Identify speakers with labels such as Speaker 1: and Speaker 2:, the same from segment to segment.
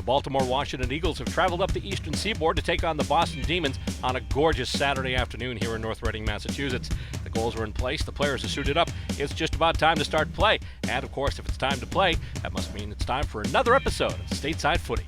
Speaker 1: Baltimore-Washington Eagles have traveled up the eastern seaboard to take on the Boston Demons on a gorgeous Saturday afternoon here in North Reading, Massachusetts. The goals are in place, the players are suited up, it's just about time to start play. And of course, if it's time to play, that must mean it's time for another episode of Stateside Footy.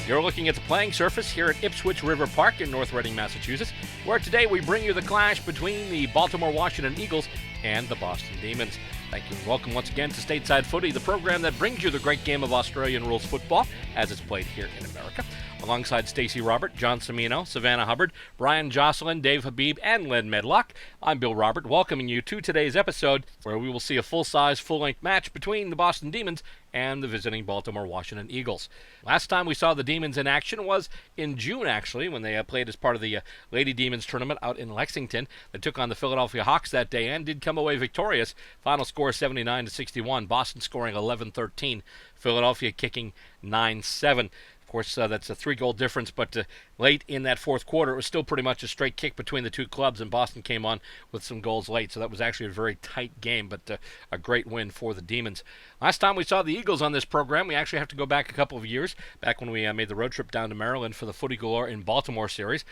Speaker 1: You're looking at the playing surface here at Ipswich River Park in North Reading, Massachusetts, where today we bring you the clash between the Baltimore-Washington Eagles and the Boston Demons. Thank you and welcome once again to Stateside Footy, the program that brings you the great game of Australian rules football as it's played here in America. Alongside Stacey Robert, John Cimino, Savannah Hubbard, Brian Jocelyn, Dave Habib, and Len Medlock, I'm Bill Robert, welcoming you to today's episode where we will see a full-size, full-length match between the Boston Demons and the visiting Baltimore-Washington Eagles. Last time we saw the Demons in action was in June, actually, when they played as part of the Lady Demons tournament out in Lexington. They took on the Philadelphia Hawks that day and did come away victorious. Final score 79-61, Boston scoring 11-13, Philadelphia kicking 9-7. Of course, that's a 3-goal difference, but late in that fourth quarter, it was still pretty much a straight kick between the two clubs, and Boston came on with some goals late, so that was actually a very tight game, but a great win for the Demons. Last time we saw the Eagles on this program, we actually have to go back a couple of years, back when we made the road trip down to Maryland for the Footy Galore in Baltimore series.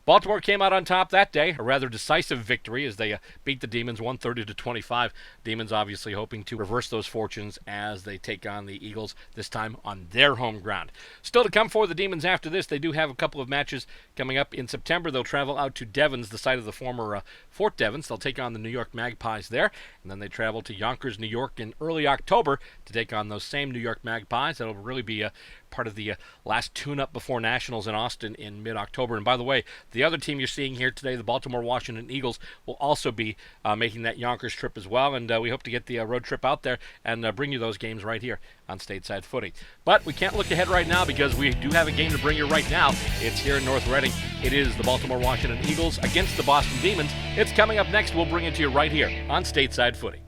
Speaker 1: Baltimore came out on top that day, a rather decisive victory as they beat the Demons 130-25. Demons obviously hoping to reverse those fortunes as they take on the Eagles, this time on their home ground. Still to come for the Demons after this, they do have a couple of matches coming up in September. They'll travel out to Devens, the site of the former Fort Devens. They'll take on the New York Magpies there, and then they travel to Yonkers, New York in early October to take on those same New York Magpies. That'll really be part of the last tune-up before Nationals in Austin in mid-October. And by the way, the other team you're seeing here today, the Baltimore-Washington Eagles, will also be making that Yonkers trip as well, and we hope to get the road trip out there and bring you those games right here on Stateside Footy. But we can't look ahead right now because we do have a game to bring you right now. It's here in North Reading. It is the Baltimore-Washington Eagles against the Boston Demons. It's coming up next. We'll bring it to you right here on Stateside Footy.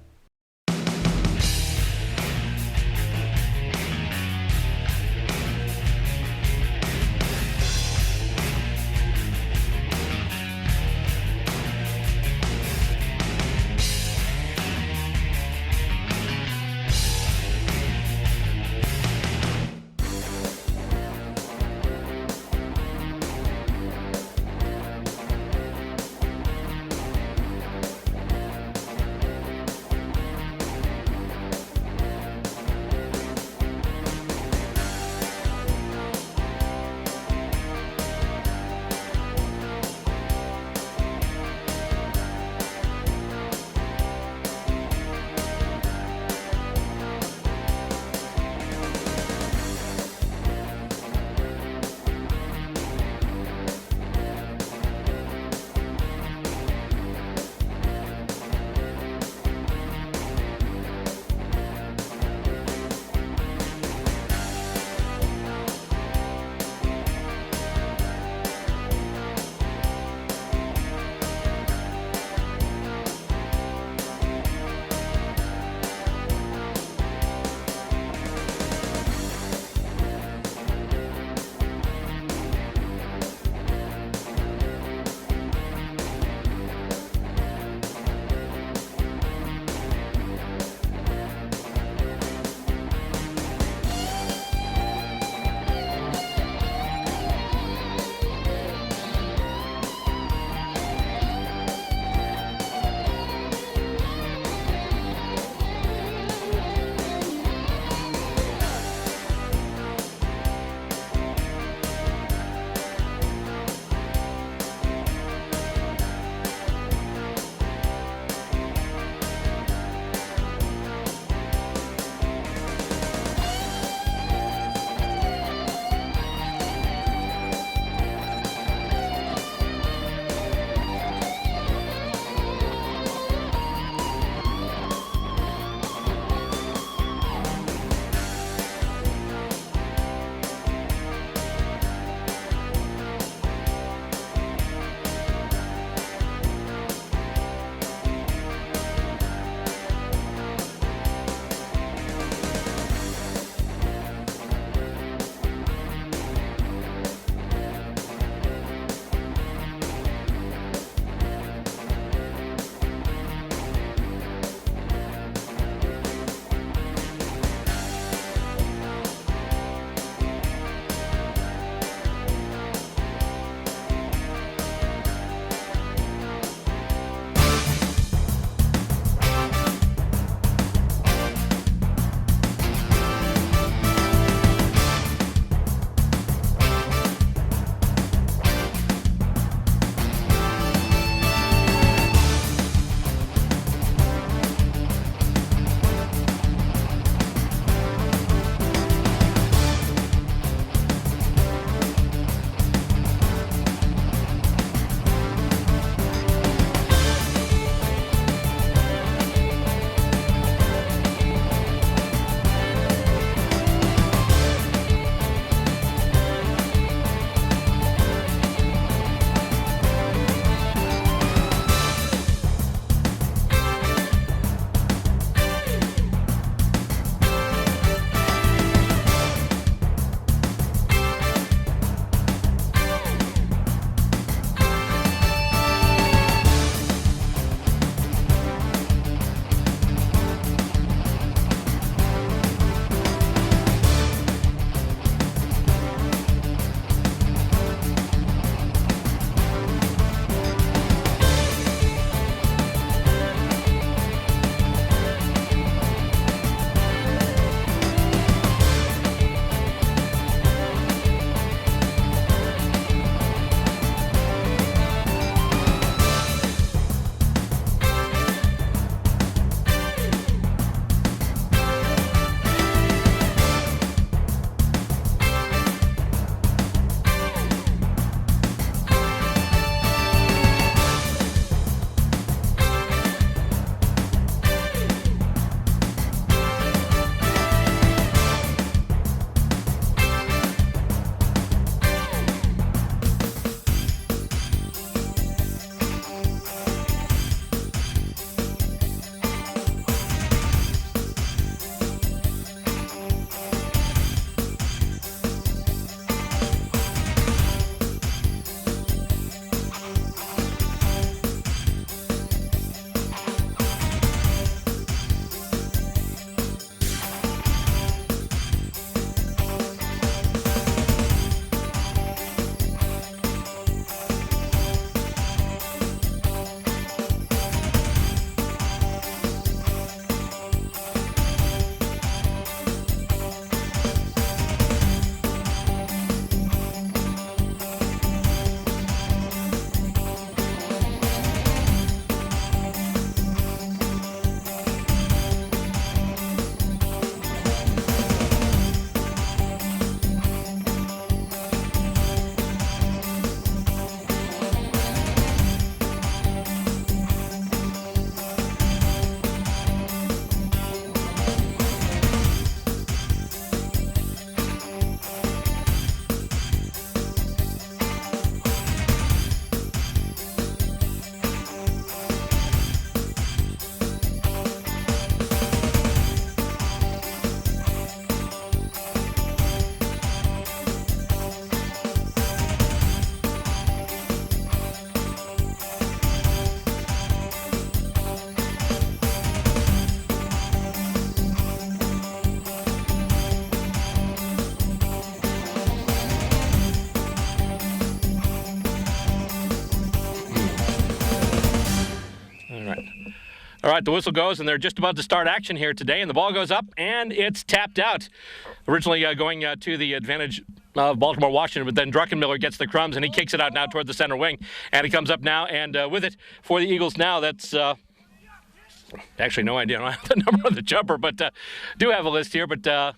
Speaker 1: All right, the whistle goes, and they're just about to start action here today, and the ball goes up, and it's tapped out. Originally going to the advantage of Baltimore-Washington, but then Druckenmiller gets the crumbs, and he kicks it out now toward the center wing, and it comes up now, and with it for the Eagles now, that's actually no idea. I don't have the number of the jumper, but do have a list here, but the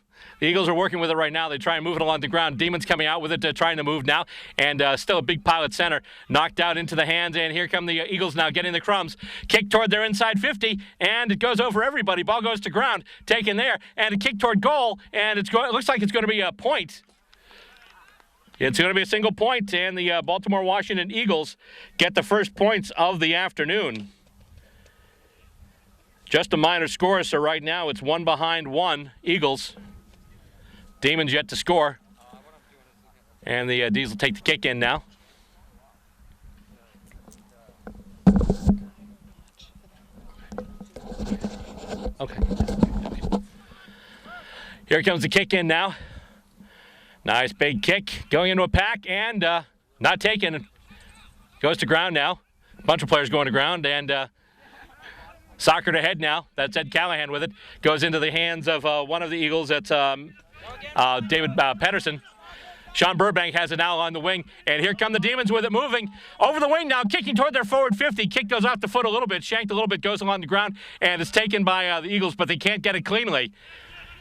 Speaker 1: Eagles are working with it right now. They try and move it along the ground. Demons coming out with it, trying to move now. And still a big pile at center. Knocked out into the hands. And here come the Eagles now getting the crumbs. Kick toward their inside 50. And it goes over everybody. Ball goes to ground. Taken there. And a kick toward goal. And it looks like it's going to be a point. It's going to be a single point. And the Baltimore-Washington Eagles get the first points of the afternoon. Just a minor score. So right now it's 1-1 Eagles. Demons yet to score. And the D's will take the kick in now. Okay. Here comes the kick in now. Nice big kick going into a pack and not taken. Goes to ground now. A bunch of players going to ground and soccer to head now. That's Ed Callahan with it. Goes into the hands of one of the Eagles. That's David Pedersen. Sean Burbank has it now on the wing, and here come the Demons with it moving over the wing now, kicking toward their forward 50. Kick goes off the foot a little bit, shanked a little bit, goes along the ground, and it's taken by the Eagles, but they can't get it cleanly.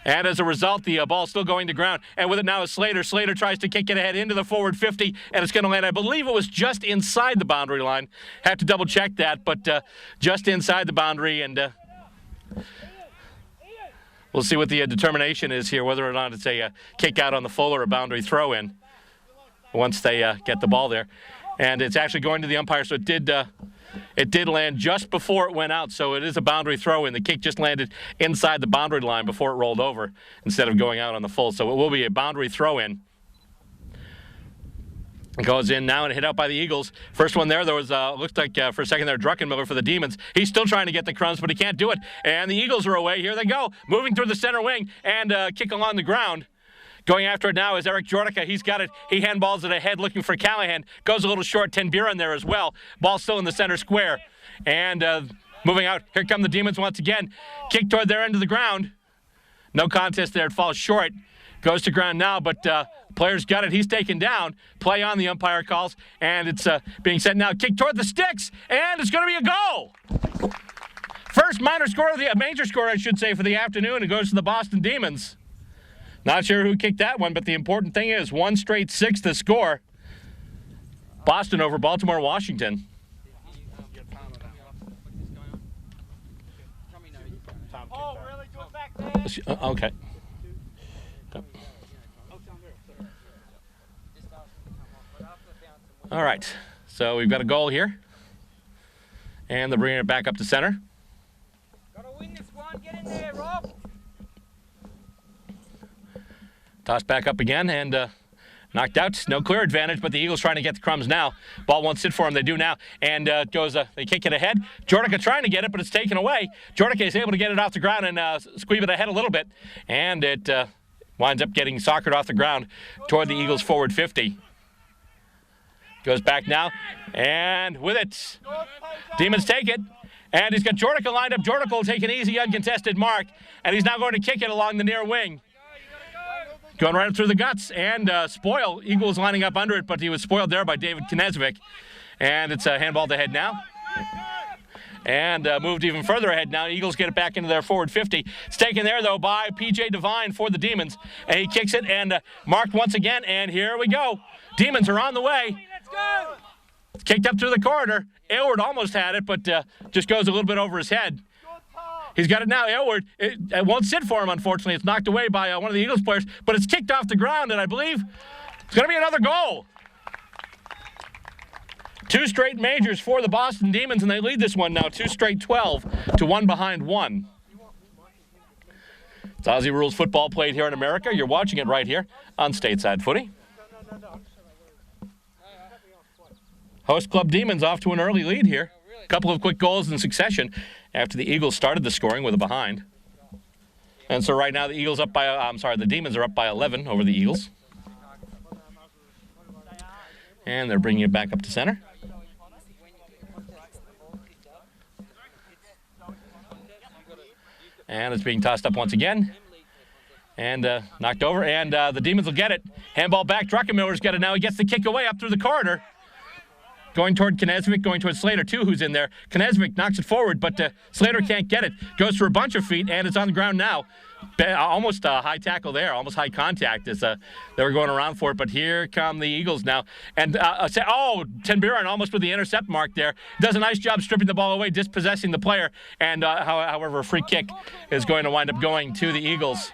Speaker 1: And as a result, the ball's still going to ground. And with it now is Slater. Slater tries to kick it ahead into the forward 50, and it's going to land, I believe it was just inside the boundary line. Have to double check that, but just inside the boundary, and we'll see what the determination is here, whether or not it's a kick out on the full or a boundary throw in once they get the ball there. And it's actually going to the umpire, so it did land just before it went out, so it is a boundary throw in. The kick just landed inside the boundary line before it rolled over instead of going out on the full, so it will be a boundary throw in. It goes in now and hit out by the Eagles. First one there was, looked like for a second there, Druckenmiller for the Demons. He's still trying to get the crumbs, but he can't do it. And the Eagles are away. Here they go, moving through the center wing and kick along the ground. Going after it now is Eric Jordica. He's got it. He handballs it ahead looking for Callahan. Goes a little short. Ten Buren there as well. Ball still in the center square. And moving out. Here come the Demons once again. Kick toward their end of the ground. No contest there. It falls short. Goes to ground now, but players got it. He's taken down. Play on, the umpire calls. And it's being sent now. Kick toward the sticks. And it's going to be a goal. First major score, I should say, for the afternoon. It goes to the Boston Demons. Not sure who kicked that one, but the important thing is 1 straight 6 to score. Boston over Baltimore-Washington.
Speaker 2: Oh, really? Do it back there?
Speaker 1: Okay. All right. So we've got a goal here. And they're bringing it back up to center.
Speaker 2: Gotta win this one. Get in there, Rob.
Speaker 1: Tossed back up again and knocked out. No clear advantage, but the Eagles trying to get the crumbs now. Ball won't sit for them. They do now. And they kick it ahead. Jordica trying to get it, but it's taken away. Jordica is able to get it off the ground and squeeze it ahead a little bit. And it winds up getting soccered off the ground toward the Eagles' forward 50. Goes back now. And with it, Demons take it. And he's got Jordica lined up. Jordica will take an easy, uncontested mark. And he's now going to kick it along the near wing. Going right up through the guts and spoil. Eagles lining up under it, but he was spoiled there by David Knezevic. And it's a handball to head now. And moved even further ahead now. Eagles get it back into their forward 50. It's taken there, though, by P.J. Devine for the Demons. And he kicks it and marked once again. And here we go. Demons are on the way.
Speaker 2: Let's go.
Speaker 1: It's kicked up through the corridor. Aylward almost had it, but just goes a little bit over his head. He's got it now. Aylward, it won't sit for him, unfortunately. It's knocked away by one of the Eagles players, but it's kicked off the ground, and I believe it's going to be another goal. 2 straight majors for the Boston Demons, and they lead this one now 2 straight 12 to 1-1. It's Aussie Rules Football played here in America. You're watching it right here on Stateside Footy. Host Club Demons off to an early lead here. A couple of quick goals in succession after the Eagles started the scoring with a behind. And so right now the the Demons are up by 11 over the Eagles. And they're bringing it back up to center. And it's being tossed up once again. And knocked over, and the Demons will get it. Handball back, Druckenmiller's got it now. He gets the kick away up through the corridor. Going toward Knezevic, going toward Slater, too, who's in there. Knezevic knocks it forward, but Slater can't get it. Goes for a bunch of feet, and it's on the ground now. Almost a high tackle there, almost high contact as they were going around for it. But here come the Eagles now. And, Ten Buren almost with the intercept mark there. Does a nice job stripping the ball away, dispossessing the player. And, however, a free kick is going to wind up going to the Eagles.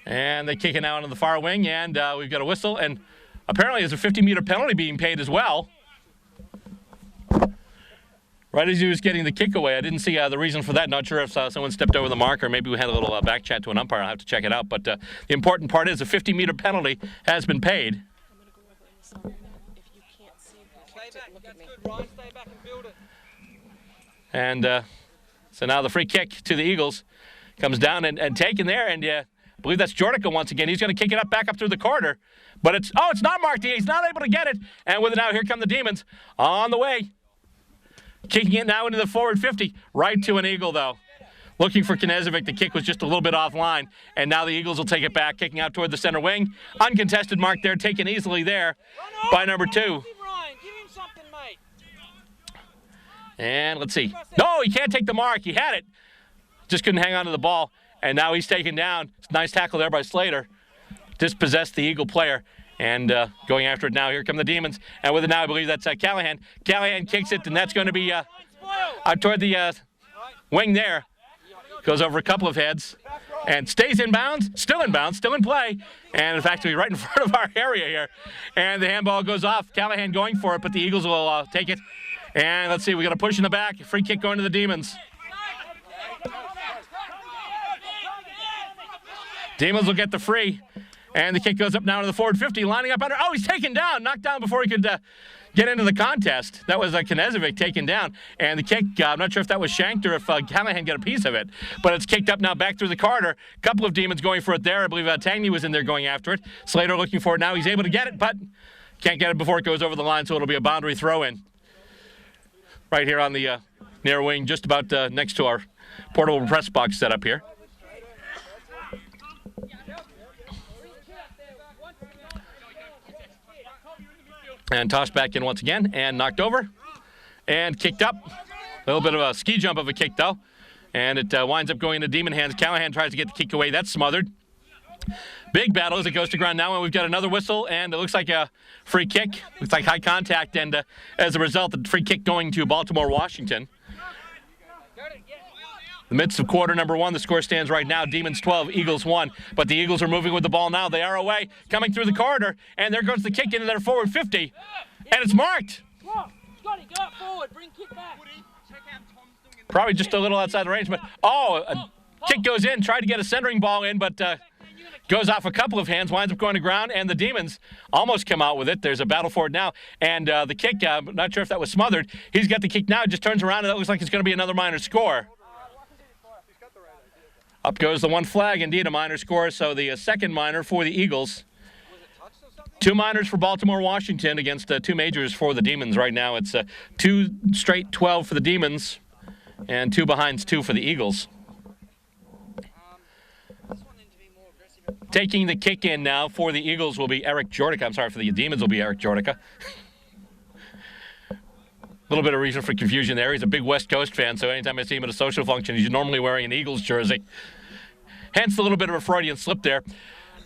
Speaker 1: And they kick it out on the far wing, and we've got a whistle. And apparently there's a 50-meter penalty being paid as well. Right as he was getting the kick away. I didn't see the reason for that. Not sure if someone stepped over the mark or maybe we had a little back chat to an umpire. I'll have to check it out. But the important part is a 50-meter penalty has been paid. And so now the free kick to the Eagles comes down and taken there. And I believe that's Jordica once again. He's going to kick it up back up through the corridor. But it's not marked. He's not able to get it. And with it now, here come the Demons on the way. Kicking it now into the forward 50. Right to an Eagle, though. Looking for Knezevic. The kick was just a little bit offline. And now the Eagles will take it back, kicking out toward the center wing. Uncontested mark there, taken easily there by number 2. And let's see. No, he can't take the mark. He had it. Just couldn't hang on to the ball. And now he's taken down. Nice tackle there by Slater. Dispossessed the Eagle player. And going after it now. Here come the Demons. And with it now, I believe that's Callahan. Callahan kicks it, and that's going to be out toward the wing there. Goes over a couple of heads. And stays in bounds. Still in bounds. Still in play. And, in fact, right in front of our area here. And the handball goes off. Callahan going for it, but the Eagles will take it. And let's see. We got a push in the back. Free kick going to the Demons. Demons will get the free, and the kick goes up now to the forward 50, lining up under. Oh, he's taken down, knocked down before he could get into the contest. That was Knezevic taken down, and the kick, I'm not sure if that was shanked or if Callahan got a piece of it, but it's kicked up now back through the corridor. A couple of Demons going for it there. I believe Tangney was in there going after it. Slater looking for it now. He's able to get it, but can't get it before it goes over the line, so it'll be a boundary throw-in. Right here on the near wing, just about next to our portable press box set up here. And tossed back in once again, and knocked over, and kicked up. A little bit of a ski jump of a kick, though. And it winds up going into Demon hands. Callahan tries to get the kick away. That's smothered. Big battle as it goes to ground now, and we've got another whistle, and it looks like a free kick. Looks like high contact, and as a result, the free kick going to Baltimore-Washington. The midst of quarter number 1, the score stands right now, Demons 12, Eagles 1. But the Eagles are moving with the ball now. They are away, coming through the corridor, and there goes the kick into their forward 50. And it's marked.
Speaker 2: Scotty, go up forward, bring kick back.
Speaker 1: Probably just a little outside the range, but a kick goes in, tried to get a centering ball in, but goes off a couple of hands, winds up going to ground, and the Demons almost come out with it. There's a battle for it now, and the kick, not sure if that was smothered. He's got the kick now, just turns around, and that looks like it's going to be another minor score. Up goes the one flag, indeed a minor score, so the second minor for the Eagles. 2 minors for Baltimore-Washington against 2 majors for the Demons right now. It's 2 straight 12 for the Demons and 2 behinds 2 for the Eagles. Taking the kick in now for the Eagles will be Eric Jordica. I'm sorry, for the Demons will be Eric Jordica. A little bit of reason for confusion there. He's a big West Coast fan, so anytime I see him at a social function, he's normally wearing an Eagles jersey. Hence a little bit of a Freudian slip there.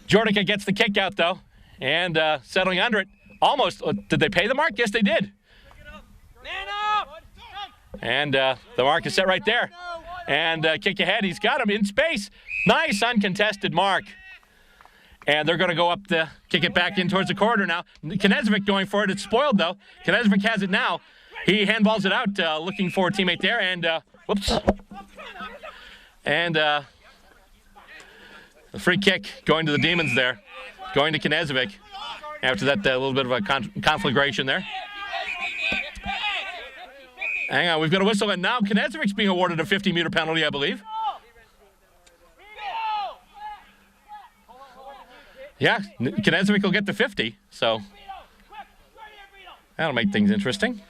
Speaker 1: Jordica gets the kick out, though, and settling under it. Almost. Did they pay the mark? Yes, they did.
Speaker 2: Man up!
Speaker 1: And the mark is set right there. And kick ahead. He's got him in space. Nice uncontested mark. And they're going to go up the kick it back in towards the corridor now. Knezevic going for it. It's spoiled, though. Knezevic has it now. He handballs it out, looking for a teammate there, and whoops. And the free kick going to the Demons there, going to Knezevic. After that, a little bit of a conflagration there. Hang on, we've got a whistle, and now Knezevic's being awarded a 50-meter penalty, I believe. Yeah, Knezevic will get the 50, so that'll make things interesting.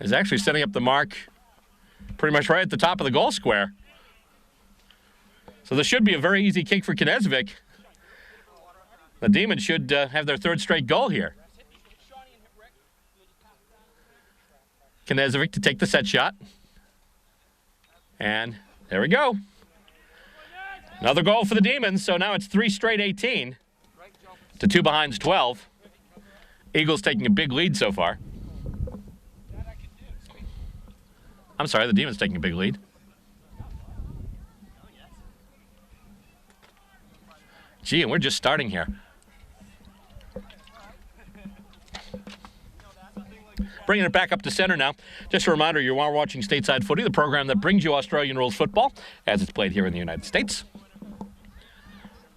Speaker 1: is actually setting up the mark pretty much right at the top of the goal square. So this should be a very easy kick for Knezovic. The Demons should have their third straight goal here. Knezovic to take the set shot. And there we go. Another goal for the Demons, so now it's 3 straight 18 to 2 behinds 12. Eagles taking a big lead so far. I'm sorry, the Demons taking a big lead. Gee, and we're just starting here. Bringing it back up to center now. Just a reminder, you are watching Stateside Footy, the program that brings you Australian rules football as it's played here in the United States.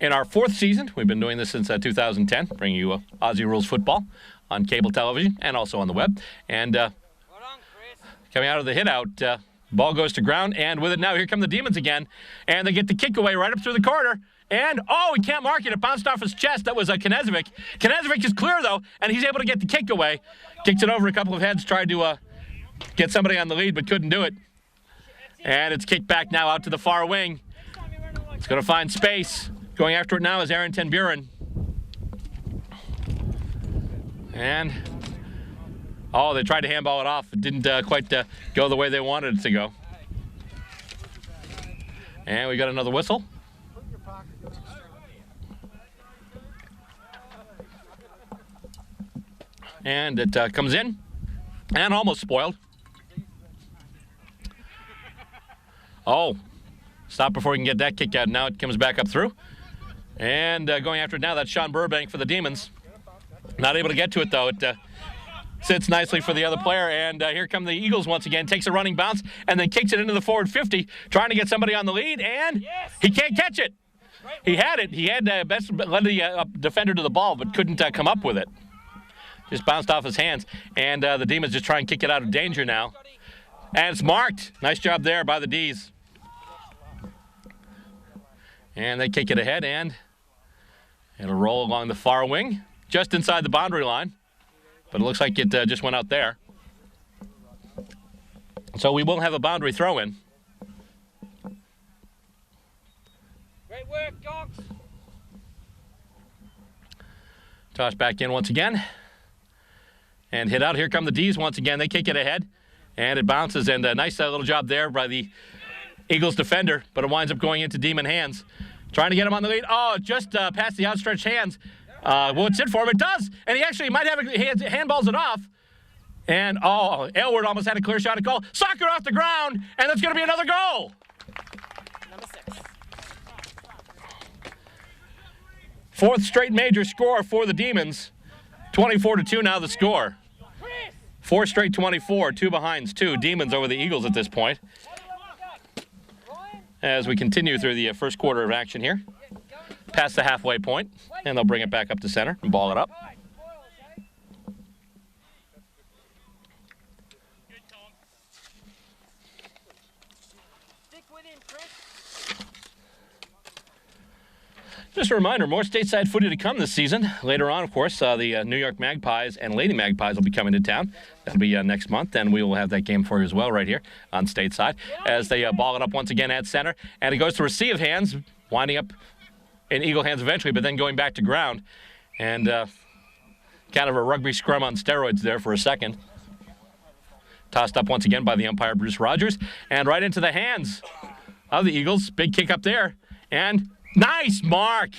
Speaker 1: In our 4th season, we've been doing this since 2010, bringing you Aussie Rules Football on cable television and also on the web. And coming out of the hit out, ball goes to ground, and with it now, here come the Demons again. And they get the kick away right up through the corner. And, oh, he can't mark it. It bounced off his chest. That was Knezovic. Knezovic is clear, though, and he's able to get the kick away. Kicks it over a couple of heads, tried to get somebody on the lead, but couldn't do it. And it's kicked back now out to the far wing. It's going to find space. Going after it now is Aaron Ten Buren. And, oh, they tried to handball it off. It didn't quite go the way they wanted it to go. And we got another whistle. And it comes in and almost spoiled. Oh, stop before we can get that kick out. Now it comes back up through. And going after it now, that's Sean Burbank for the Demons. Not able to get to it, though. It sits nicely for the other player. And here come the Eagles once again. Takes a running bounce and then kicks it into the forward 50, trying to get somebody on the lead. And he can't catch it. He had it. He had led the defender to the ball, but couldn't come up with it. Just bounced off his hands. And the Demons just try and kick it out of danger now. And it's marked. Nice job there by the D's. And they kick it ahead, and it'll roll along the far wing, just inside the boundary line. But it looks like it just went out there. So we will have a boundary throw-in.
Speaker 2: Great work, dogs.
Speaker 1: Toss back in once again. And hit out. Here come the D's once again. They kick it ahead, and it bounces. And a nice little job there by the Eagles defender, but it winds up going into Demon hands. Trying to get him on the lead. Oh, just past the outstretched hands. What's it for him? It does. And he actually might have it. He handballs it off. And, oh, Aylward almost had a clear shot at goal. Soccer off the ground, and that's going to be another goal.
Speaker 2: Number 6.
Speaker 1: 4th straight major score for the Demons. 24-2 now the score. 4 straight 24, 2 behinds 2. Demons over the Eagles at this point. As we continue through the first quarter of action here. Past the halfway point, and they'll bring it back up to center and ball it up. Just a reminder, more Stateside Footy to come this season. Later on, of course, the New York Magpies and Lady Magpies will be coming to town. That'll be next month, and we will have that game for you as well right here on Stateside as they ball it up once again at center. And it goes to receive hands, winding up in Eagle hands eventually, but then going back to ground. And kind of a rugby scrum on steroids there for a second. Tossed up once again by the umpire, Bruce Rogers. And right into the hands of the Eagles. Big kick up there. And nice mark.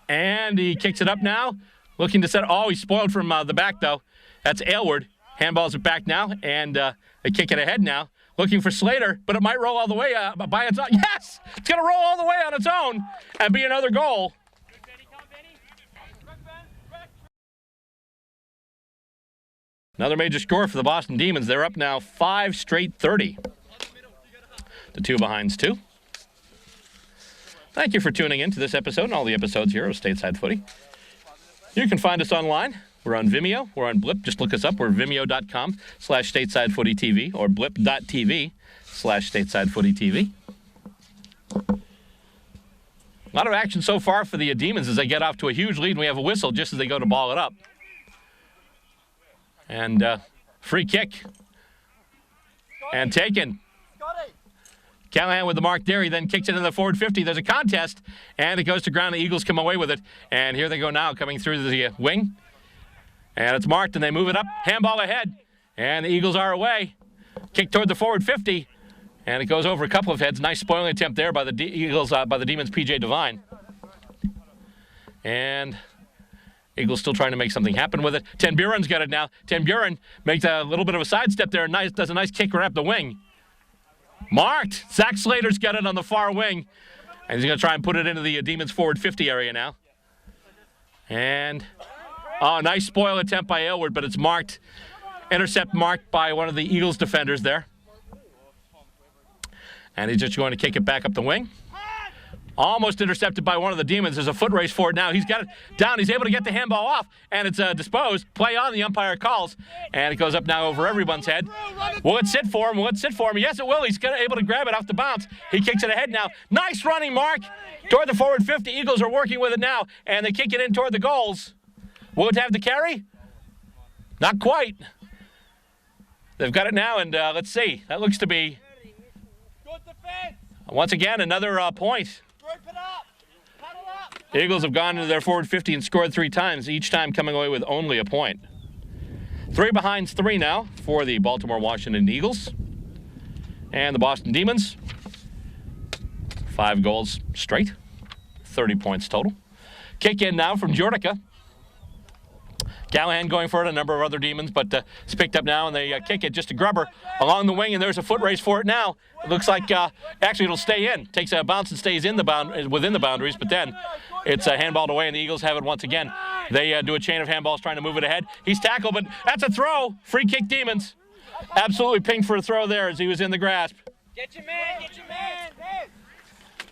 Speaker 1: And he kicks it up now. Looking to set. Oh, he's spoiled from the back, though. That's Aylward. Handballs it back now. And they kick it ahead now. Looking for Slater, but it might roll all the way by its own. Yes! It's going to roll all the way on its own and be another goal. Another major score for the Boston Demons. They're up now 5 straight 30. The 2 behinds 2. Thank you for tuning in to this episode and all the episodes here of Stateside Footy. You can find us online. We're on Vimeo. We're on Blip. Just look us up. We're vimeo.com/StatesideFootyTV or blip.tv/StatesideFootyTV. A lot of action so far for the Demons as they get off to a huge lead, and we have a whistle just as they go to ball it up. And Free kick. And taken. Callahan with the mark there. He then kicks it into the forward 50. There's a contest, and it goes to ground. The Eagles come away with it. And here they go now, coming through the wing. And it's marked, and they move it up. Handball ahead. And the Eagles are away. Kick toward the forward 50. And it goes over a couple of heads. Nice spoiling attempt there by the Eagles, by the Demons' P.J. Devine. And Eagles still trying to make something happen with it. Ten Buren's got it now. Ten Buren makes a little bit of a sidestep there. Does a nice kick right up the wing. Marked. Zach Slater's got it on the far wing. And he's going to try and put it into the Demons' forward 50 area now. And, nice spoil attempt by Aylward, but it's marked. Intercept marked by one of the Eagles defenders there. And he's just going to kick it back up the wing. Almost intercepted by one of the Demons. There's a foot race for it now. He's got it down. He's able to get the handball off, and it's disposed. Play on, the umpire calls, and it goes up now over everyone's head. Will it sit for him? Will it sit for him? Yes, it will. He's able to grab it off the bounce. He kicks it ahead now. Nice running, Mark. Toward the forward 50. Eagles are working with it now, and they kick it in toward the goals. Will it have the carry? Not quite. They've got it now, and let's see. That looks to be, once again, another point. The Eagles have gone into their forward 50 and scored 3 times, each time coming away with only a point. 3 behind 3 now for the Baltimore-Washington Eagles. And the Boston Demons, 5 goals straight, 30 points total. Kick in now from Jordica. Callahan going for it, a number of other Demons, but it's picked up now, and they kick it just to Grubber along the wing, and there's a foot race for it now. It looks like, actually, it'll stay in. Takes a bounce and stays in within the boundaries, but then it's handballed away, and the Eagles have it once again. They do a chain of handballs trying to move it ahead. He's tackled, but that's a throw. Free kick Demons. Absolutely pinged for a throw there as he was in the grasp.
Speaker 2: Get your man, get your man.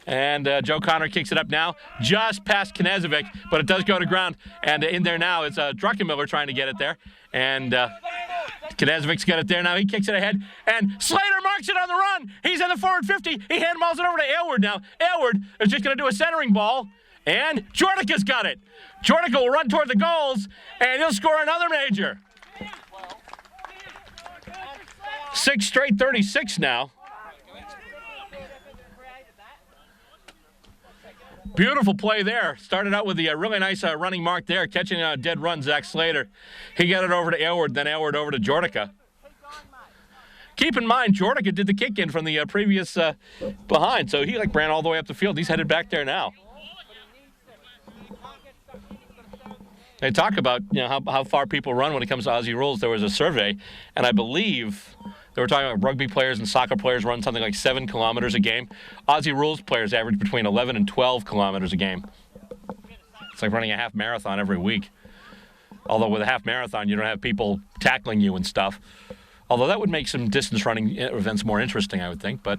Speaker 1: And Joe Connor kicks it up now, just past Knezovic, but it does go to ground. And in there now is Druckenmiller trying to get it there. And Knezovic's got it there now. He kicks it ahead. And Slater marks it on the run. He's in the forward 50. He handballs it over to Aylward now. Aylward is just going to do a centering ball. And Jordica's got it. Jordica will run toward the goals, and he'll score another major. 6 straight 36 now. Beautiful play there. Started out with the really nice running mark there, catching a dead run, Zach Slater. He got it over to Aylward, then Aylward over to Jordica. Keep in mind, Jordica did the kick in from the previous behind, so he ran all the way up the field. He's headed back there now. They talk about how far people run when it comes to Aussie rules. There was a survey, and I believe they were talking about rugby players and soccer players run something like 7 kilometers a game. Aussie rules players average between 11 and 12 kilometers a game. It's like running a half marathon every week. Although with a half marathon, you don't have people tackling you and stuff. Although that would make some distance running events more interesting, I would think. But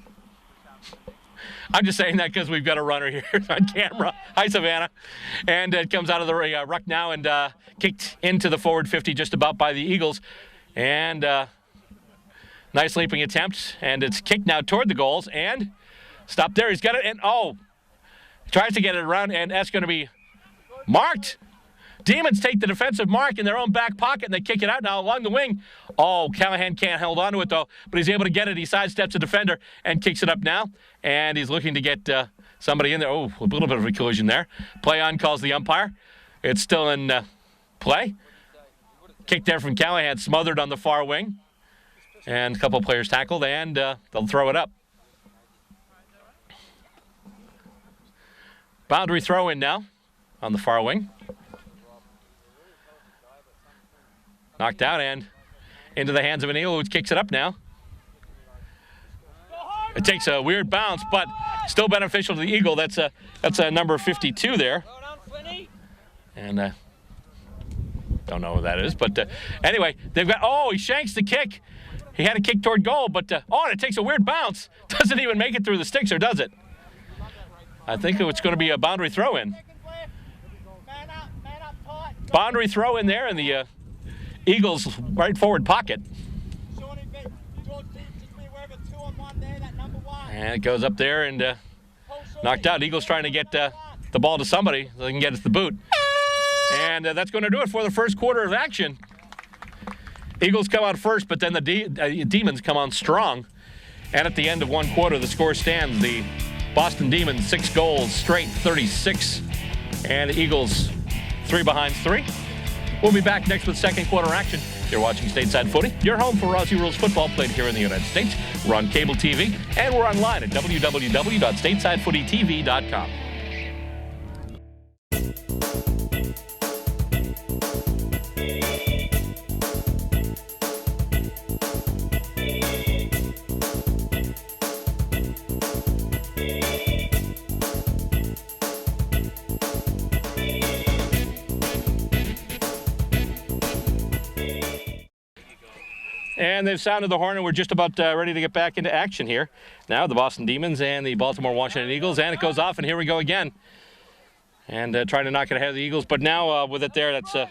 Speaker 1: I'm just saying that because we've got a runner here on camera. Hi, Savannah. And it comes out of the ruck now and kicked into the forward 50 just about by the Eagles. And nice leaping attempt. And it's kicked now toward the goals. And stop there. He's got it. And, tries to get it around. And that's going to be marked. Demons take the defensive mark in their own back pocket, and they kick it out now along the wing. Callahan can't hold on to it, though, but he's able to get it. He sidesteps a defender and kicks it up now, and he's looking to get somebody in there. A little bit of a collision there. Play on calls the umpire. It's still in play. Kick there from Callahan, smothered on the far wing, and a couple of players tackled, and they'll throw it up. Boundary throw in now on the far wing. Knocked out and into the hands of an Eagle who kicks it up now. It takes a weird bounce, but still beneficial to the Eagle. That's a number 52 there. And don't know who that is, but anyway, they've got, he shanks the kick. He had a kick toward goal, but, and it takes a weird bounce. Doesn't even make it through the sticks, or does it? I think it's going to be a boundary throw in. Boundary throw in there in the Eagles' right forward pocket. And it goes up there and knocked out. Eagles trying to get the ball to somebody so they can get it to the boot. And that's going to do it for the first quarter of action. Eagles come out first, but then the Demons come on strong. And at the end of one quarter, the score stands. The Boston Demons 6 goals straight, 36. And the Eagles 3 behind 3. We'll be back next with second quarter action. You're watching Stateside Footy, your home for Aussie Rules Football played here in the United States. We're on cable TV, and we're online at www.statesidefootytv.com. And they've sounded the horn, and we're just about ready to get back into action here. Now the Boston Demons and the Baltimore-Washington Eagles, and it goes off, and here we go again. And trying to knock it ahead of the Eagles, but now with it there, that's... See,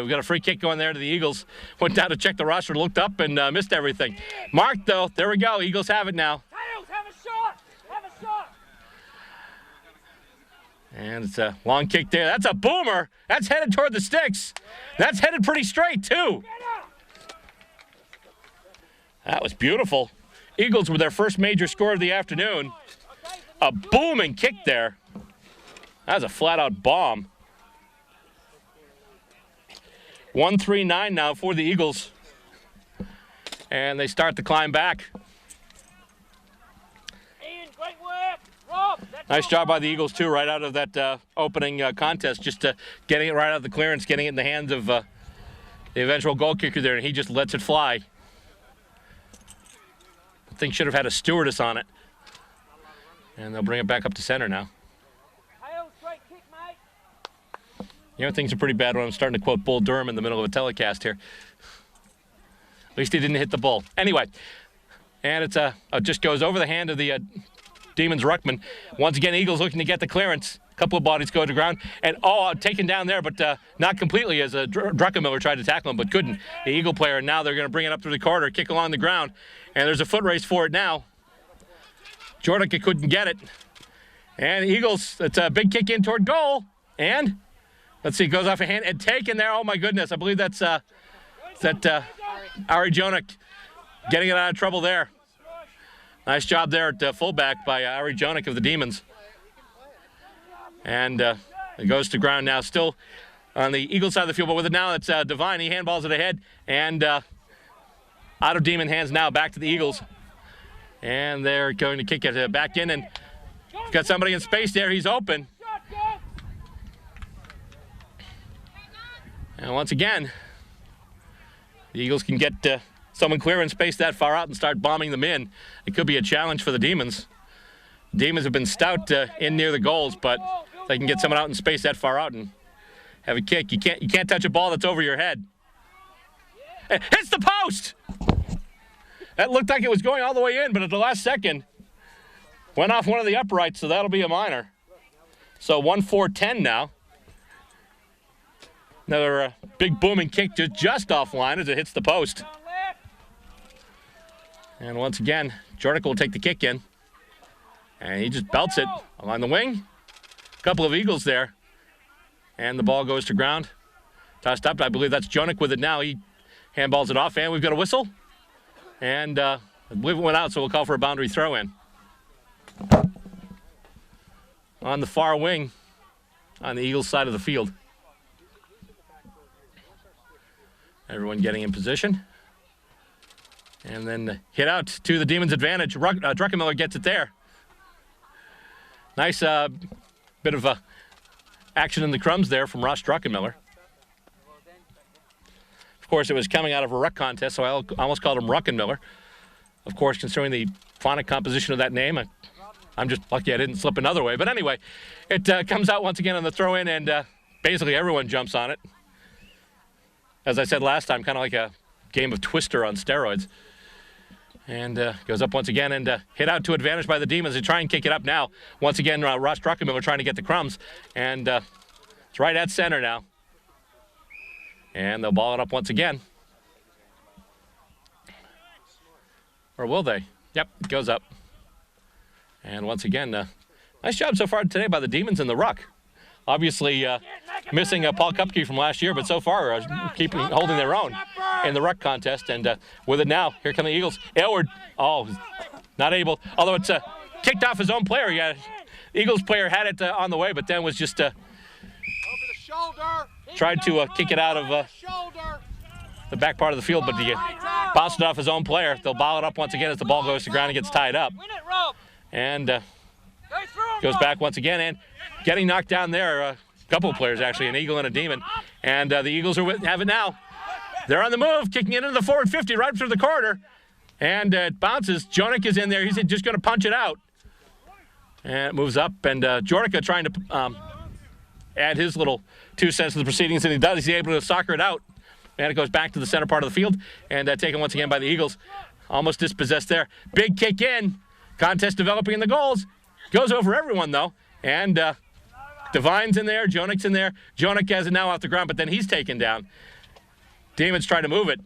Speaker 1: we've got a free kick going there to the Eagles. Went down to check the roster, looked up, and missed everything. Marked, though. There we go. Eagles have it now.
Speaker 2: Tails, have a shot! Have a shot!
Speaker 1: And it's a long kick there. That's a boomer. That's headed toward the sticks. That's headed pretty straight, too. That was beautiful. Eagles with their first major score of the afternoon. A booming kick there. That was a flat-out bomb. 1-3-9 now for the Eagles. And they start to climb back.
Speaker 2: Ian, great work. Rob,
Speaker 1: Nice job by the Eagles, too, right out of that opening contest, just getting it right out of the clearance, getting it in the hands of the eventual goal kicker there, and he just lets it fly. I think should have had a stewardess on it. And they'll bring it back up to center now.
Speaker 2: Tails, great kick, mate.
Speaker 1: You know, things are pretty bad when I'm starting to quote Bull Durham in the middle of a telecast here. At least he didn't hit the bull. Anyway, and it just goes over the hand of the Demons ruckman. Once again, Eagles looking to get the clearance. A couple of bodies go to ground. And, taken down there, but not completely as Druckenmiller tried to tackle him, but couldn't. The Eagle player, and now they're going to bring it up through the corridor, kick along the ground. And there's a foot race for it now. Jordica couldn't get it. And Eagles, it's a big kick in toward goal. And, let's see, goes off a hand and taken there. Oh, my goodness. I believe that's Ari Jonik getting it out of trouble there. Nice job there at fullback by Ari Jonik of the Demons. And it goes to ground now, still on the Eagles side of the field, but with it now, it's Devine. He handballs it ahead, and out of Demon hands now, back to the Eagles. And they're going to kick it back in, and got somebody in space there. He's open. And once again, the Eagles can get someone clear in space that far out and start bombing them in. It could be a challenge for the Demons. Demons have been stout in near the goals, but they can get someone out in space that far out and have a kick. You can't touch a ball that's over your head. It hits the post! That looked like it was going all the way in, but at the last second, went off one of the uprights, so that'll be a minor. So 1-4-10 now. Another big booming kick just offline as it hits the post. And once again, Jordica will take the kick in. And he just belts it along the wing. A couple of Eagles there. And the ball goes to ground. Tossed up. I believe that's Jonik with it now. He handballs it off, and we've got a whistle. And I believe it went out, so we'll call for a boundary throw in. On the far wing, on the Eagles side of the field. Everyone getting in position. And then hit out to the Demons' advantage. Druckenmiller gets it there. Nice bit of action in the crumbs there from Ross Druckenmiller. Of course, it was coming out of a ruck contest, so I almost called him Ruckenmiller. Of course, considering the phonic composition of that name, I'm just lucky I didn't slip another way. But anyway, it comes out once again on the throw-in, and basically everyone jumps on it. As I said last time, kind of like a game of Twister on steroids. And goes up once again and hit out to advantage by the Demons. They try and kick it up now. Once again, Ross Druckenmiller trying to get the crumbs. And it's right at center now. And they'll ball it up once again. Or will they? Yep, it goes up. And once again, nice job so far today by the Demons in the ruck. obviously missing Paul Kupke from last year, but so far holding their own in the ruck contest. And with it now, here come the Eagles. Aylward, not able, although it's kicked off his own player. Yeah, Eagles player had it on the way, but then was just tried to kick it out of the back part of the field, but he bounced it off his own player. They'll ball it up once again as the ball goes to ground and gets tied up. And goes back once again, and getting knocked down there, a couple of players actually, an Eagle and a Demon. And the Eagles have it now. They're on the move, kicking it into the forward 50 right through the corner. And it bounces. Jonik is in there. He's just going to punch it out. And it moves up, and Jornica trying to add his little 2 cents to the proceedings, and he does. He's able to soccer it out. And it goes back to the center part of the field, and taken once again by the Eagles. Almost dispossessed there. Big kick in. Contest developing in the goals. Goes over everyone, though. And Devine's in there. Jonik's in there. Jonik has it now off the ground, but then he's taken down. Demons try to move it.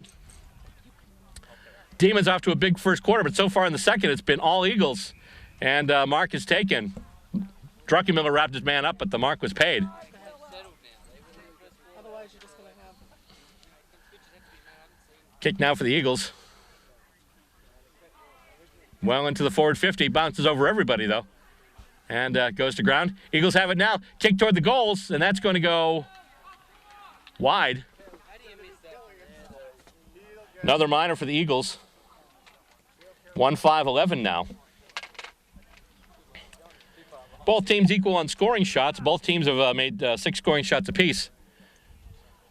Speaker 1: Demons off to a big first quarter, but so far in the second, it's been all Eagles. And mark is taken. Druckenmiller wrapped his man up, but the mark was paid. Kick now for the Eagles. Well into the forward 50. Bounces over everybody, though. And goes to ground. Eagles have it now. Kick toward the goals, and that's going to go wide. Another minor for the Eagles. 1-5-11 now. Both teams equal on scoring shots. Both teams have made 6 scoring shots apiece.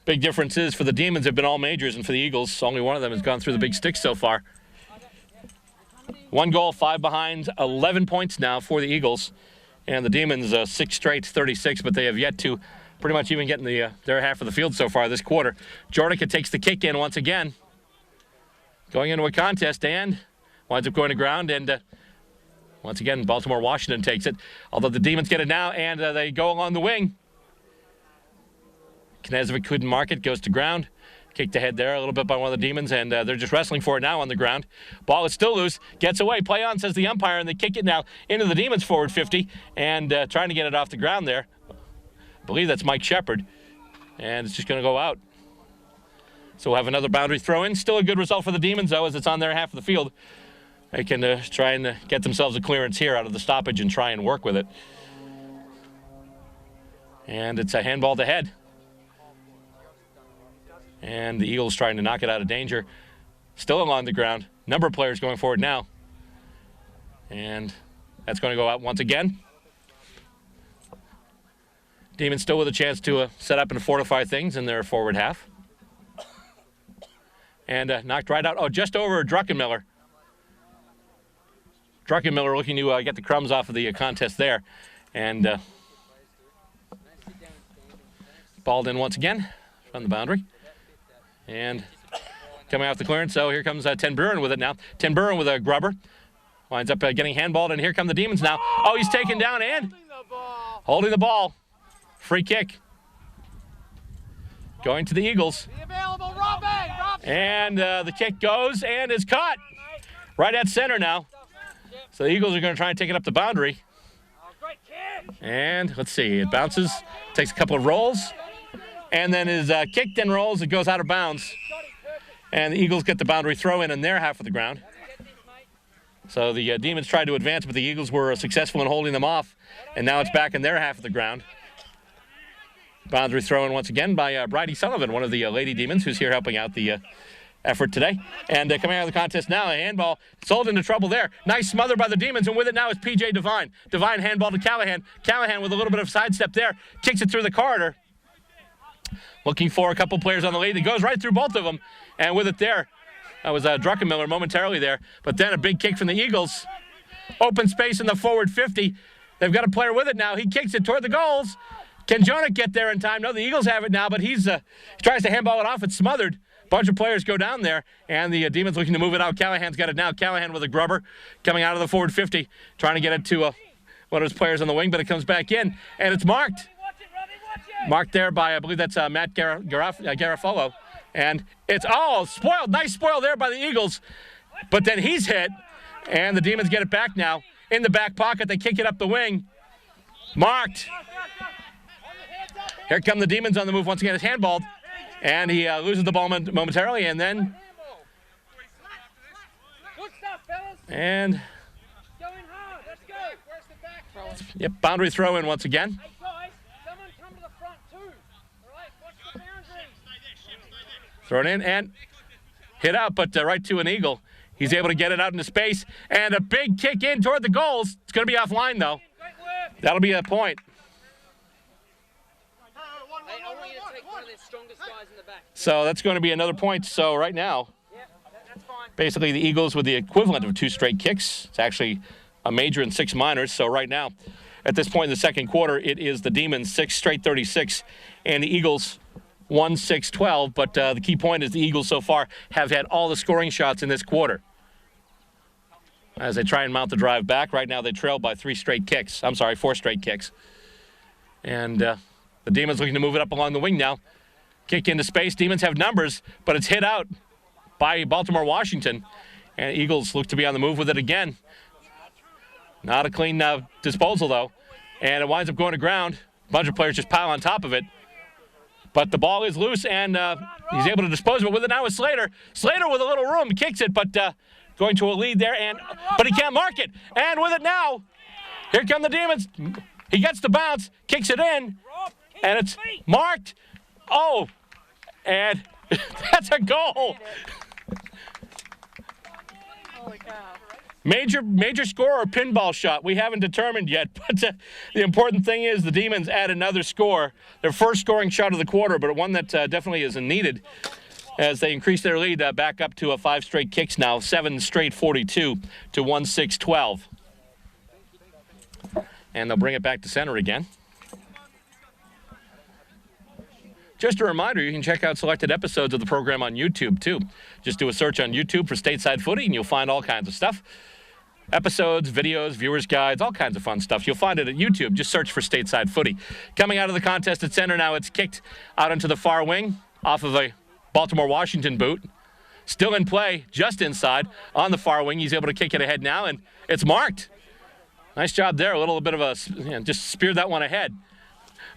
Speaker 1: Big difference is for the Demons have been all majors, and for the Eagles, only one of them has gone through the big sticks so far. 1 goal, 5 behind, 11 points now for the Eagles. And the Demons, 6 straight, 36, but they have yet to pretty much even get in their half of the field so far this quarter. Jornica takes the kick in once again. Going into a contest and winds up going to ground, and once again, Baltimore-Washington takes it. Although the Demons get it now, and they go along the wing. Knezovic couldn't mark it, goes to ground. Kicked ahead there a little bit by one of the Demons, and they're just wrestling for it now on the ground. Ball is still loose, gets away, play on, says the umpire, and they kick it now into the Demons forward 50, and trying to get it off the ground there. I believe that's Mike Shepard, and it's just going to go out. So we'll have another boundary throw in. Still a good result for the Demons, though, as it's on their half of the field. They can try and get themselves a clearance here out of the stoppage and try and work with it. And it's a handball to head. And the Eagles trying to knock it out of danger. Still along the ground. Number of players going forward now. And that's going to go out once again. Demons still with a chance to set up and fortify things in their forward half. And knocked right out. Oh, just over Druckenmiller. Druckenmiller looking to get the crumbs off of the contest there. And balled in once again from the boundary. And coming off the clearance, so here comes Ten Buren with it now. Ten Buren with a grubber. Winds up getting handballed, and here come the Demons now. Oh, he's taken down and holding the ball. Free kick. Going to the Eagles. And the kick goes and is caught. Right at center now. So the Eagles are going to try and take it up the boundary. And let's see, it bounces, takes a couple of rolls, and then is kicked and rolls. It goes out of bounds. And the Eagles get the boundary throw in their half of the ground. So the Demons tried to advance, but the Eagles were successful in holding them off. And now it's back in their half of the ground. Boundary throw in once again by Bridie Sullivan, one of the Lady Demons, who's here helping out the effort today. And coming out of the contest now, a handball sold into trouble there. Nice smother by the Demons, and with it now is P.J. Devine. Devine handball to Callahan. Callahan with a little bit of sidestep there. Kicks it through the corridor. Looking for a couple players on the lead. It goes right through both of them. And with it there, that was Druckenmiller momentarily there. But then a big kick from the Eagles. Open space in the forward 50. They've got a player with it now. He kicks it toward the goals. Can Jonik get there in time? No, the Eagles have it now, but he tries to handball it off. It's smothered. Bunch of players go down there, and the Demons looking to move it out. Callahan's got it now. Callahan with a grubber coming out of the forward 50, trying to get it to one of his players on the wing, but it comes back in, and it's marked. Marked there by, I believe that's Matt Garofalo. And it's, spoiled. Nice spoil there by the Eagles. But then he's hit, and the Demons get it back now. In the back pocket, they kick it up the wing. Marked. Here come the Demons on the move once again. It's handballed, and he loses the ball momentarily, and then...
Speaker 2: Good stuff, fellas.
Speaker 1: And...
Speaker 2: Going hard. Let's go. Where's the back?
Speaker 1: Yep, boundary throw in once again.
Speaker 2: Hey, guys, someone come to the front too. All right, watch the boundary.
Speaker 1: Throw it in and hit out, but right to an Eagle. He's able to get it out into space, and a big kick in toward the goals. It's going to be offline, though.
Speaker 2: Great work.
Speaker 1: That'll be a point.
Speaker 2: Hey, I want you to take one of their strongest guys in the back.
Speaker 1: So that's going to be another point. So right now,
Speaker 2: Yep, that's fine.
Speaker 1: basically the Eagles with the equivalent of 2 straight kicks. It's actually a major and 6 minors. So right now, at this point in the second quarter, it is the Demons 6 straight 36, and the Eagles 1-6-12. But the key point is the Eagles so far have had all the scoring shots in this quarter. As they try and mount the drive back, right now they trail by 4 straight kicks. And the Demons looking to move it up along the wing now. Kick into space. Demons have numbers, but it's hit out by Baltimore-Washington. And Eagles look to be on the move with it again. Not a clean disposal, though. And it winds up going to ground. A bunch of players just pile on top of it. But the ball is loose, and he's able to dispose of it with it now with Slater. Slater with a little room kicks it, but going to a lead there, but he can't mark it. And with it now, here come the Demons. He gets the bounce, kicks it in, and it's marked. Oh, and that's a goal.
Speaker 2: Holy cow.
Speaker 1: Major score or pinball shot, we haven't determined yet, but the important thing is the Demons add another score, their first scoring shot of the quarter, but one that definitely isn't needed as they increase their lead back up to 5 straight kicks now, 7 straight 42 to 1-6-12. And they'll bring it back to center again. Just a reminder, you can check out selected episodes of the program on YouTube, too. Just do a search on YouTube for Stateside Footy, and you'll find all kinds of stuff. Episodes, videos, viewers' guides, all kinds of fun stuff. You'll find it at YouTube. Just search for Stateside Footy. Coming out of the contest at center now, it's kicked out into the far wing off of a Baltimore-Washington boot. Still in play, just inside on the far wing. He's able to kick it ahead now, and it's marked. Nice job there. A little bit of a, just speared that one ahead.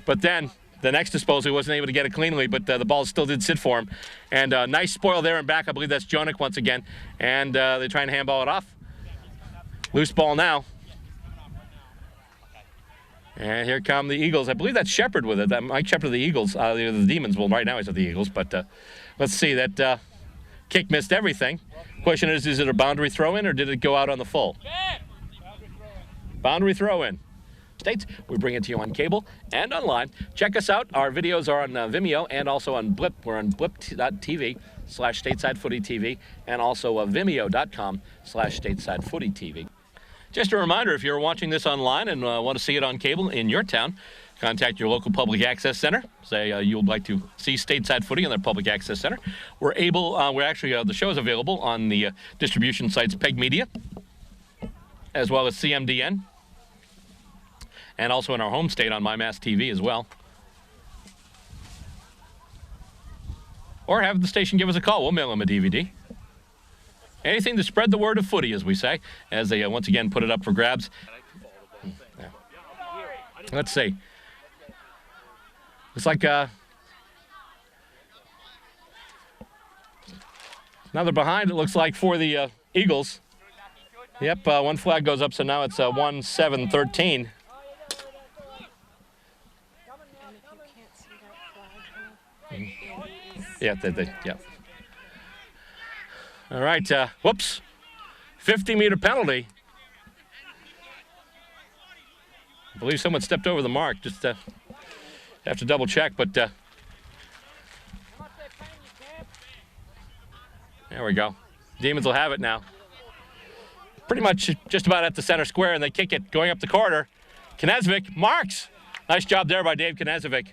Speaker 1: But then the next disposal, he wasn't able to get it cleanly, but the ball still did sit for him. And nice spoil there and back. I believe that's Jonik once again. And they try and handball it off. Loose ball now. And here come the Eagles. I believe that's Shepard with it. That Mike Shepard of the Eagles. The Demons. Well, right now he's at the Eagles. But let's see. That kick missed everything. Question is it a boundary throw-in or did it go out on the full? Boundary throw-in. States, we bring it to you on cable and online. Check us out. Our videos are on Vimeo and also on Blip. We're on blip.tv/StatesideFootyTV and also vimeo.com/StatesideFootyTV. Just a reminder, if you're watching this online and want to see it on cable in your town, contact your local public access center. Say you would like to see Stateside Footy in their public access center. We're actually, the show is available on the distribution sites Peg Media, as well as CMDN, and also in our home state on MyMass TV as well. Or have the station give us a call. We'll mail them a DVD. Anything to spread the word of footy, as we say, as they once again put it up for grabs. Yeah. Let's see. It's like now they're behind, it looks like, for the Eagles. Yep, one flag goes up, so now it's 1-7-13. Yeah, yeah. All right, whoops. 50-meter penalty. I believe someone stepped over the mark. Just have to double check, but there we go. Demons will have it now. Pretty much just about at the center square, and they kick it going up the corridor. Knezovic marks. Nice job there by Dave Knezovic.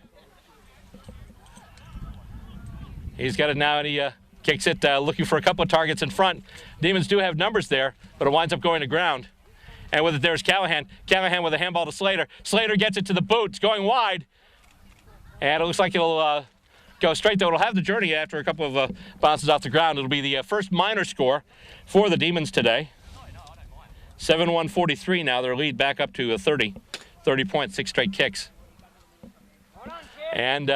Speaker 1: He's got it now, and he kicks it, looking for a couple of targets in front. Demons do have numbers there, but it winds up going to ground. And with it, there's Callahan. Callahan with a handball to Slater. Slater gets it to the boot. It's going wide. And it looks like it'll go straight, though. It'll have the journey after a couple of bounces off the ground. It'll be the first minor score for the Demons today. 7-1-43 now. Their lead back up to 30 points, 6 straight kicks. And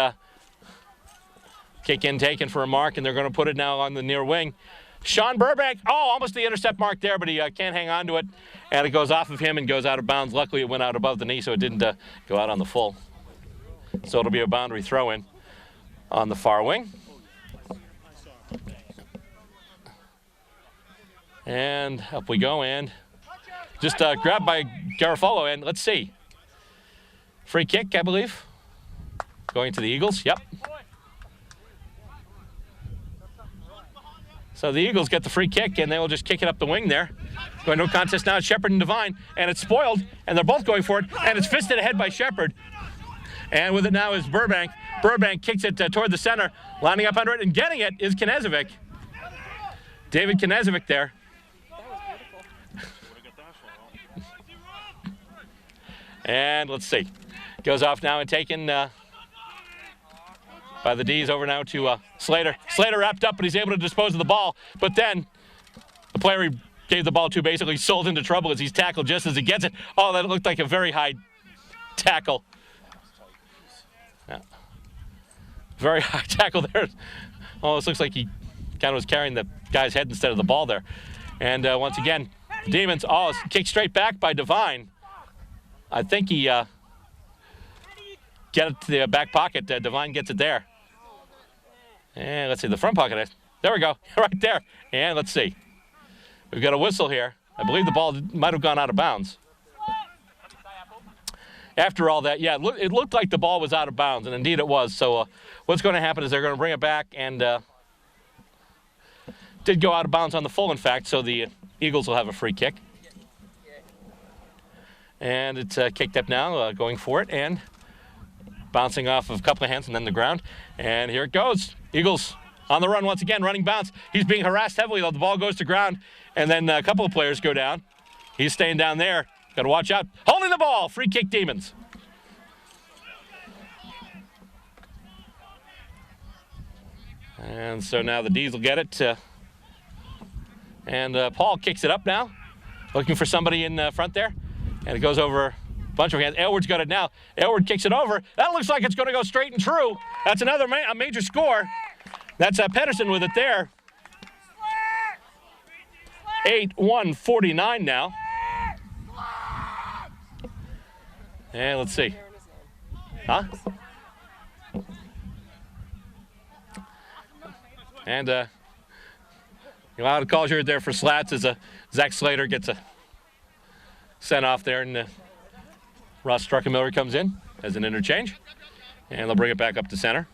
Speaker 1: kick in taken for a mark, and they're going to put it now on the near wing. Sean Burbank, almost the intercept mark there, but he can't hang on to it. And it goes off of him and goes out of bounds. Luckily, it went out above the knee, so it didn't go out on the full. So it'll be a boundary throw-in on the far wing. And up we go, and just grabbed by Garofalo, and let's see. Free kick, I believe. Going to the Eagles, yep. So the Eagles get the free kick, and they will just kick it up the wing there. Going to a contest now, Shepard and Devine, and it's spoiled, and they're both going for it, and it's fisted ahead by Shepard. And with it now is Burbank. Burbank kicks it toward the center, lining up under it, and getting it is Knezovic. David Knezovic there. And let's see. Goes off now and taken by the D's over now to Slater. Slater wrapped up, but he's able to dispose of the ball. But then the player he gave the ball to basically sold into trouble as he's tackled just as he gets it. Oh, that looked like a very high tackle. Yeah. Very high tackle there. Almost looks like he kind of was carrying the guy's head instead of the ball there. And once again, Demons, kicked straight back by Devine. I think he get it to the back pocket. Devine gets it there. And let's see, the front pocket. There we go, right there. And let's see. We've got a whistle here. I believe the ball might have gone out of bounds. After all that, yeah, it looked like the ball was out of bounds, and indeed it was. So what's going to happen is they're going to bring it back, and did go out of bounds on the full, in fact, so the Eagles will have a free kick. And it's kicked up now, going for it, and bouncing off of a couple of hands and then the ground. And here it goes. Eagles on the run once again, running bounce. He's being harassed heavily, though. The ball goes to ground, and then a couple of players go down. He's staying down there. Got to watch out. Holding the ball. Free kick, Demons. And so now the D's will get it. And Paul kicks it up now, looking for somebody in front there. And it goes over a bunch of hands. Aylward's got it now. Aylward kicks it over. That looks like it's going to go straight and true. That's another a major score. That's Pedersen with it there. 8-1-49 now. And let's see. Huh? And a lot of calls here there for slats as Zach Slater gets a sent off there, and Ross Struckenmiller comes in as an interchange, and they'll bring it back up to center.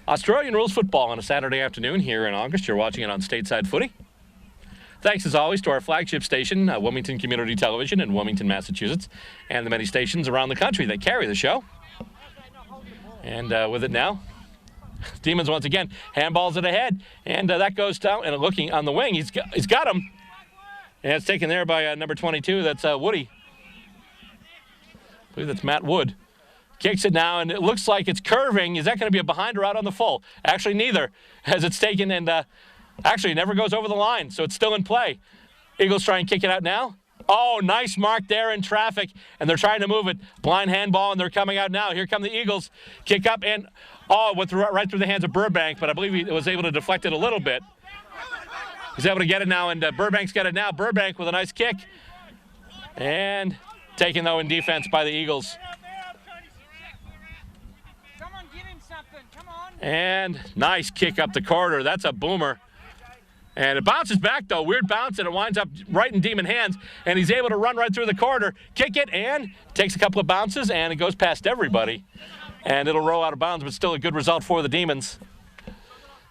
Speaker 1: Australian Rules Football on a Saturday afternoon here in August. You're watching it on Stateside Footy. Thanks, as always, to our flagship station, Wilmington Community Television in Wilmington, Massachusetts, and the many stations around the country that carry the show. And with it now, Demons once again, handballs it ahead, and that goes down, and looking on the wing, he's got him. And it's taken there by number 22, that's Woody. I believe that's Matt Wood. Kicks it now, and it looks like it's curving. Is that going to be a behind or out on the full? Actually, neither, as it's taken, and actually it never goes over the line, so it's still in play. Eagles try and kick it out now. Oh, nice mark there in traffic, and they're trying to move it. Blind handball, and they're coming out now. Here come the Eagles. Kick up, and went right through the hands of Burbank, but I believe he was able to deflect it a little bit. He's able to get it now, and Burbank's got it now. Burbank with a nice kick. And taken, though, in defense by the Eagles.
Speaker 2: Come on, give him something. Come on.
Speaker 1: And nice kick up the corridor. That's a boomer. And it bounces back, though. Weird bounce, and it winds up right in Demon hands. And he's able to run right through the corridor, kick it, and takes a couple of bounces, and it goes past everybody. And it'll roll out of bounds, but still a good result for the Demons,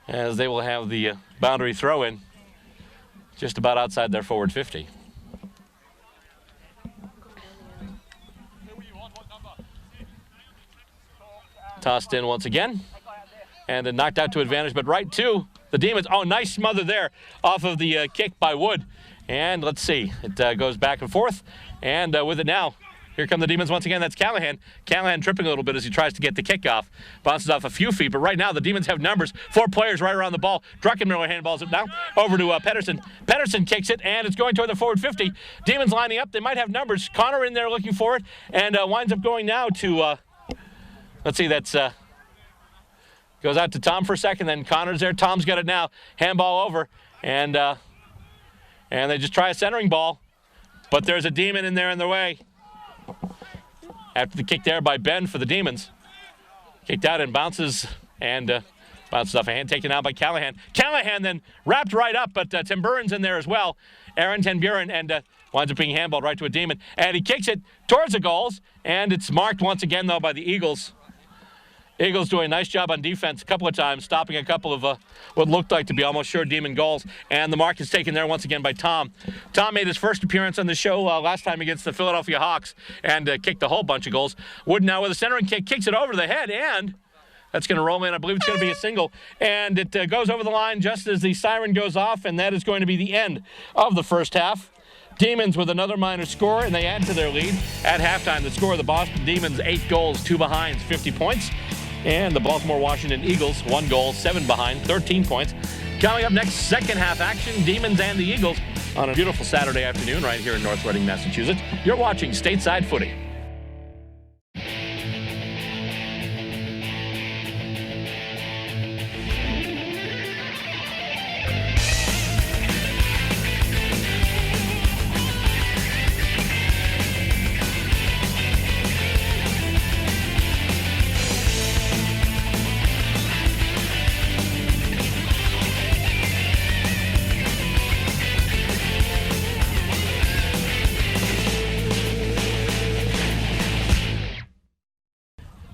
Speaker 1: as they will have the boundary throw-in just about outside their forward 50. Tossed in once again, and then knocked out to advantage, but right to the Demons. Oh, nice smother there off of the kick by Wood. And let's see, it goes back and forth, and with it now, Here come the Demons once again. That's Callahan. Callahan tripping a little bit as he tries to get the kickoff. Bounces off a few feet, but right now the Demons have numbers. 4 players right around the ball. Druckenmiller handballs it now over to Pedersen. Pedersen kicks it, and it's going toward the forward 50. Demons lining up. They might have numbers. Connor in there looking for it, and winds up going now to, let's see, that's, goes out to Tom for a second, then Connor's there. Tom's got it now. Handball over, and they just try a centering ball, but there's a Demon in there in their way. After the kick there by Ben for the Demons. Kicked out and bounces off a hand, taken out by Callahan. Callahan then wrapped right up, but Tim Burns in there as well. Aaron Ten Buren, and winds up being handballed right to a Demon. And he kicks it towards the goals, and it's marked once again, though, by the Eagles. Eagles doing a nice job on defense a couple of times, stopping a couple of what looked like to be almost sure Demon goals. And the mark is taken there once again by Tom. Tom made his first appearance on the show last time against the Philadelphia Hawks and kicked a whole bunch of goals. Wood now with a centering kick, kicks it over the head, and that's going to roll in. I believe it's going to be a single. And it goes over the line just as the siren goes off, and that is going to be the end of the first half. Demons with another minor score, and they add to their lead. At halftime, the score of the Boston Demons, 8 goals, 2 behinds, 50 points. And the Baltimore-Washington Eagles, 1 goal, 7 behind, 13 points. Coming up next, second half action, Demons and the Eagles on a beautiful Saturday afternoon right here in North Reading, Massachusetts. You're watching Stateside Footy.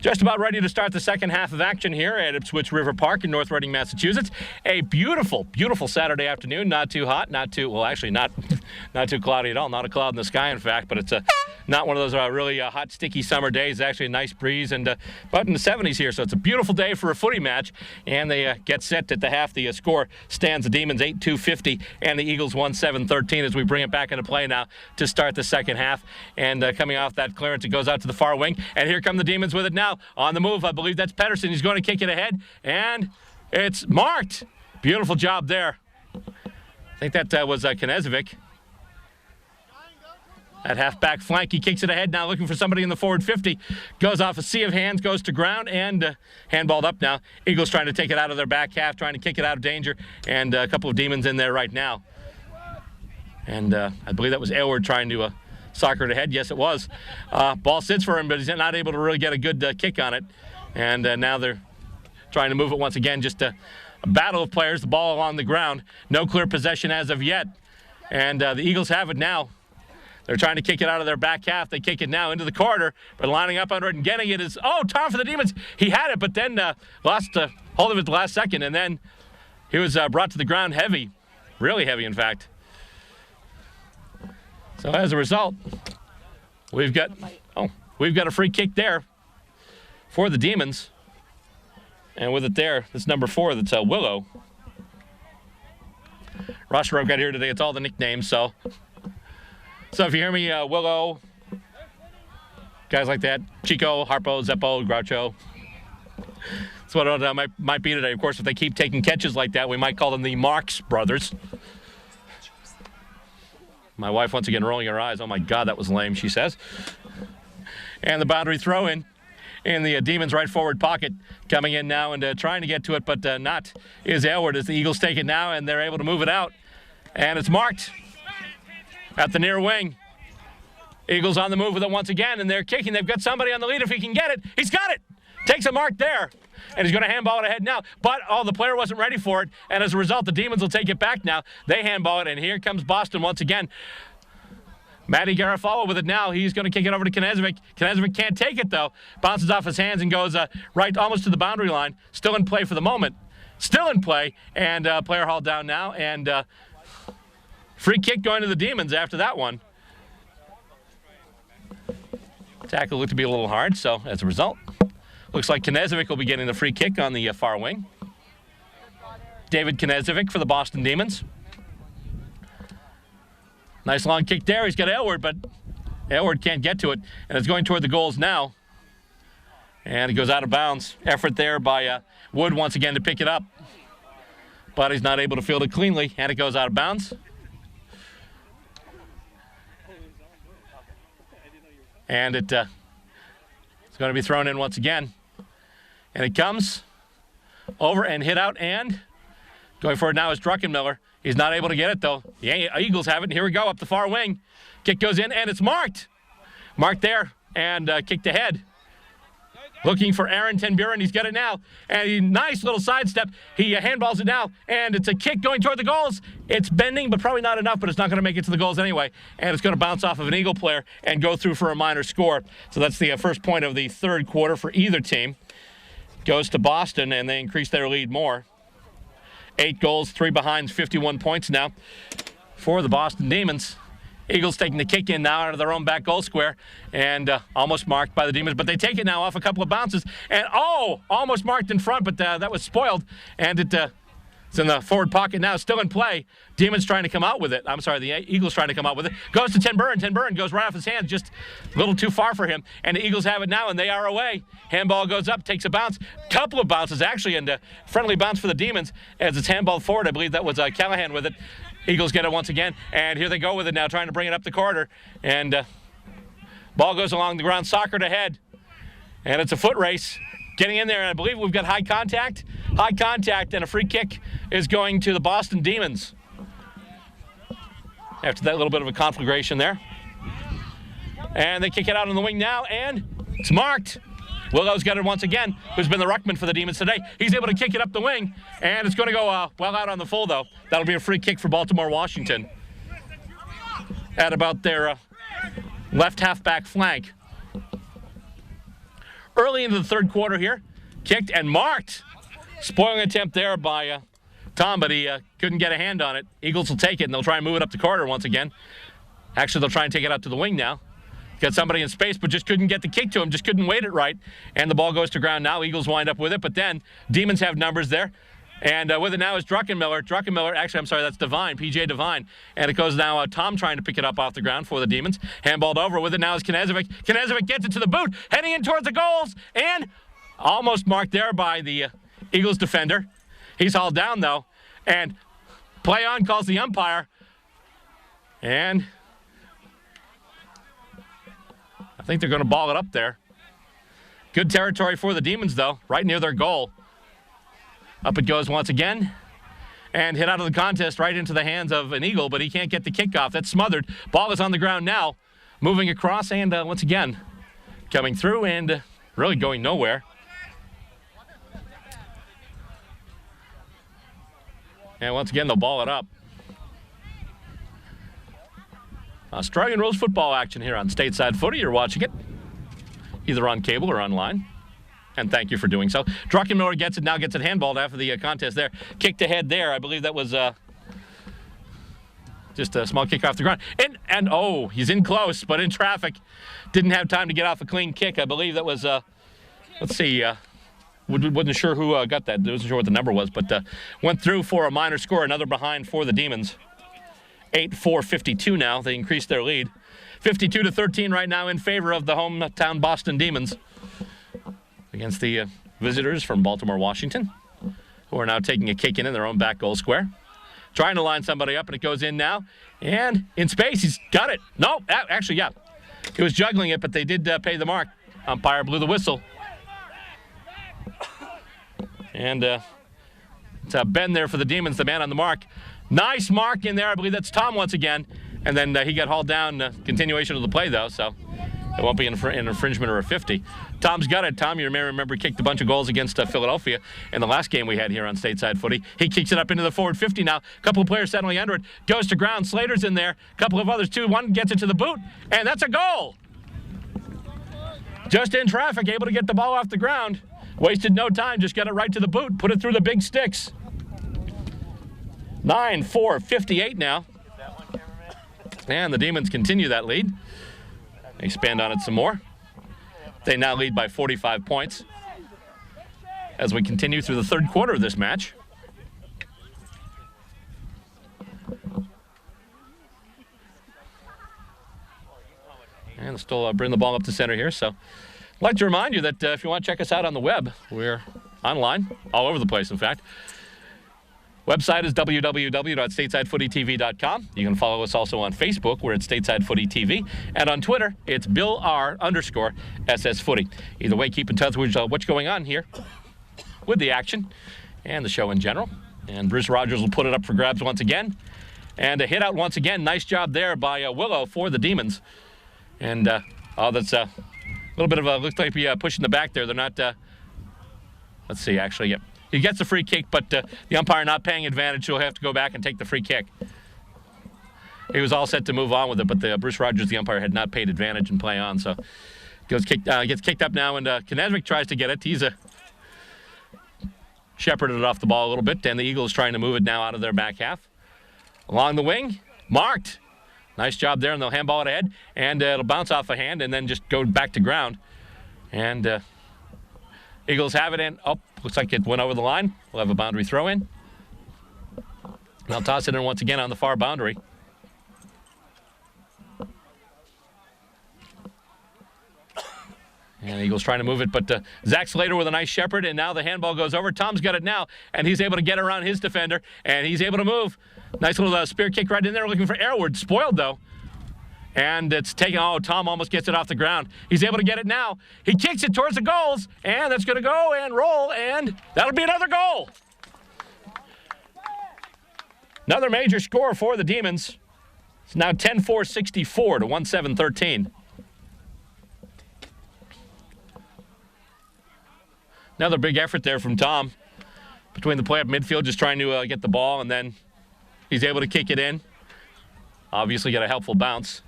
Speaker 1: Just about ready to start the second half of action here at Ipswich River Park in North Reading, Massachusetts. A beautiful, beautiful Saturday afternoon. Not too hot, not too cloudy at all. Not a cloud in the sky, in fact, but it's not one of those really hot, sticky summer days. Actually a nice breeze and about in the 70s here. So it's a beautiful day for a footy match. And they get set at the half. The score stands the Demons 8-2-50 and the Eagles 1-7-13 as we bring it back into play now to start the second half. And coming off that clearance, it goes out to the far wing. And here come the Demons with it now. On the move, I believe that's Pedersen. He's going to kick it ahead, and it's marked. Beautiful job there. I think that was Knezovic. At halfback flank, he kicks it ahead now, looking for somebody in the forward 50. Goes off a sea of hands, goes to ground, and handballed up now. Eagles trying to take it out of their back half, trying to kick it out of danger, and a couple of Demons in there right now. And I believe that was Aylward trying to soccer it ahead. Yes, it was. Ball sits for him, but he's not able to really get a good kick on it. And now they're trying to move it once again. Just a battle of players, the ball along the ground. No clear possession as of yet. And the Eagles have it now. They're trying to kick it out of their back half. They kick it now into the corner, but lining up under it and getting it is, Tom for the Demons. He had it, but then lost hold of it at the last second, and then he was brought to the ground heavy, really heavy, in fact. So as a result, we've got a free kick there for the Demons. And with it there, it's number 4, that's Willow. Roster I've got here today, it's all the nicknames, so if you hear me, Willow, guys like that, Chico, Harpo, Zeppo, Groucho. That's what it might be today. Of course, if they keep taking catches like that, we might call them the Marx brothers. My wife once again rolling her eyes. Oh my God, that was lame, she says. And the boundary throw in the Demons' right forward pocket. Coming in now and trying to get to it, but not is Aylward as the Eagles take it now and they're able to move it out. And it's marked at the near wing. Eagles on the move with it once again, and they're kicking. They've got somebody on the lead if he can get it. He's got it. Takes a mark there. And he's going to handball it ahead now. But, the player wasn't ready for it. And as a result, the Demons will take it back now. They handball it, and here comes Boston once again. Matty Garofalo with it now. He's going to kick it over to Knezovic. Knezovic can't take it, though. Bounces off his hands and goes right almost to the boundary line. Still in play for the moment. Still in play. And player hauled down now. And free kick going to the Demons after that one. Tackle looked to be a little hard, so as a result, looks like Knezovic will be getting the free kick on the far wing. David Knezovic for the Boston Demons. Nice long kick there. He's got Aylward, but Elward can't get to it, and it's going toward the goals now. And it goes out of bounds. Effort there by Wood once again to pick it up. But he's not able to field it cleanly, and it goes out of bounds. And it's going to be thrown in once again. And it comes over and hit out, and going for it now is Druckenmiller. He's not able to get it, though. The Eagles have it, and here we go up the far wing. Kick goes in, and it's marked. Marked there, and kicked ahead. Looking for Aaron Ten Buren. He's got it now. And a nice little sidestep. He handballs it now, and it's a kick going toward the goals. It's bending, but probably not enough, but it's not going to make it to the goals anyway. And it's going to bounce off of an Eagle player and go through for a minor score. So that's the first point of the third quarter for either team. Goes to Boston, and they increase their lead more. 8 goals, 3 behinds, 51 points now for the Boston Demons. Eagles taking the kick in now out of their own back goal square, and almost marked by the Demons, but they take it now off a couple of bounces, and almost marked in front, but that was spoiled, and it's in the forward pocket now, still in play. Demons trying to come out with it. I'm sorry, the Eagles trying to come out with it. Goes to Ten Buren. Ten Buren goes right off his hands, just a little too far for him, and the Eagles have it now, and they are away. Handball goes up, takes a bounce, couple of bounces actually, and a friendly bounce for the Demons as it's handballed forward. I believe that was Callahan with it. Eagles get it once again, and here they go with it now, trying to bring it up the corridor. And ball goes along the ground, soccer ahead, and it's a foot race. Getting in there, and I believe we've got high contact, and a free kick is going to the Boston Demons. After that little bit of a conflagration there. And they kick it out on the wing now, and it's marked. Willow's got it once again, who's been the ruckman for the Demons today. He's able to kick it up the wing, and it's going to go well out on the full, though. That'll be a free kick for Baltimore-Washington at about their left half-back flank. Early into the third quarter here, kicked and marked. Spoiling attempt there by Tom, but he couldn't get a hand on it. Eagles will take it, and they'll try and move it up the corridor once again. Actually, they'll try and take it out to the wing now. Got somebody in space, but just couldn't get the kick to him, just couldn't weight it right. And the ball goes to ground now. Eagles wind up with it, but then Demons have numbers there. And with it now is Druckenmiller. Actually, I'm sorry, that's Devine, P.J. Devine. And it goes now Tom trying to pick it up off the ground for the Demons. Handballed over. With it now is Knezevic. Knezevic gets it to the boot, heading in towards the goals, and almost marked there by the Eagles defender. He's hauled down, though. And play on calls the umpire. And I think they're going to ball it up there. Good territory for the Demons, though, right near their goal. Up it goes once again, and hit out of the contest right into the hands of an Eagle, but he can't get the kickoff. That's smothered. Ball is on the ground now, moving across, and once again, coming through and really going nowhere. And once again, they'll ball it up. Australian Rules Football action here on Stateside Footy. You're watching it either on cable or online. And thank you for doing so. Druckenmiller gets it, now gets it handballed after the contest there. Kicked ahead there. I believe that was just a small kick off the ground. And he's in close, but in traffic. Didn't have time to get off a clean kick. I believe that was, let's see, wasn't sure who got that. Wasn't sure what the number was, but went through for a minor score. Another behind for the Demons. 8-4-52 now. They increased their lead. 52-13 right now in favor of the hometown Boston Demons against the visitors from Baltimore-Washington, who are now taking a kick in their own back goal square. Trying to line somebody up, and it goes in now. And in space, he's got it. No, actually, yeah. He was juggling it, but they did pay the mark. Umpire blew the whistle. And it's a bend there for the Demons, the man on the mark. Nice mark in there. I believe that's Tom once again. And then he got hauled down, continuation of the play, though, so it won't be an infringement or a 50. Tom's got it. Tom, you may remember, kicked a bunch of goals against Philadelphia in the last game we had here on Stateside Footy. He kicks it up into the forward 50 now. A couple of players settling under it. Goes to ground. Slater's in there. A couple of others, too. One gets it to the boot, and that's a goal. Just in traffic, able to get the ball off the ground. Wasted no time, just got it right to the boot. Put it through the big sticks. 9-4-58 now. And the Demons continue that lead. They expand on it some more. They now lead by 45 points as we continue through the third quarter of this match. And still bring the ball up to center here. So I'd like to remind you that if you want to check us out on the web, we're online, all over the place, in fact. Website is www.statesidefootytv.com. You can follow us also on Facebook. We're at Stateside Footy TV. And on Twitter, it's BillR_SS Footy. Either way, keep in touch with what's going on here with the action and the show in general. And Bruce Rogers will put it up for grabs once again. And a hit out once again. Nice job there by Willow for the Demons. And, that's a little bit of a, looks like pushing the back there. They're not, let's see, actually, yep. He gets the free kick, but the umpire not paying advantage, so he'll have to go back and take the free kick. He was all set to move on with it, but Bruce Rogers, the umpire, had not paid advantage and play on. So gets kicked up now, and Knezevic tries to get it. He's shepherded it off the ball a little bit, and the Eagles trying to move it now out of their back half. Along the wing, marked. Nice job there, and they'll handball it ahead, and it'll bounce off a hand and then just go back to ground. And Eagles have it in. Oh, looks like it went over the line. We'll have a boundary throw in. They'll toss it in once again on the far boundary. And the Eagles trying to move it, but Zach Slater with a nice shepherd, and now the handball goes over. Tom's got it now, and he's able to get around his defender, and he's able to move. Nice little spear kick right in there, looking for Airwood. Spoiled, though. And it's taken, Tom almost gets it off the ground. He's able to get it now. He kicks it towards the goals, and that's going to go and roll, and that'll be another goal. Another major score for the Demons. It's now 10-4-64 to 1-7-13. Another big effort there from Tom between the play up midfield, just trying to get the ball, and then he's able to kick it in. Obviously got a helpful bounce.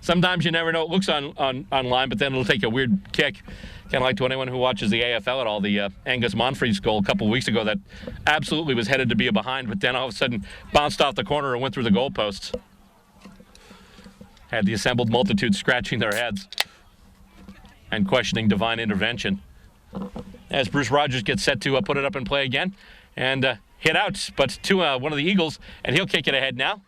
Speaker 1: Sometimes you never know. It looks online, but then it'll take a weird kick. Kind of like to anyone who watches the AFL at all. The Angus Monfries goal a couple of weeks ago that absolutely was headed to be a behind, but then all of a sudden bounced off the corner and went through the goalposts. Had the assembled multitude scratching their heads and questioning divine intervention. As Bruce Rogers gets set to put it up and play again. And hit out, but to one of the Eagles, and he'll kick it ahead now.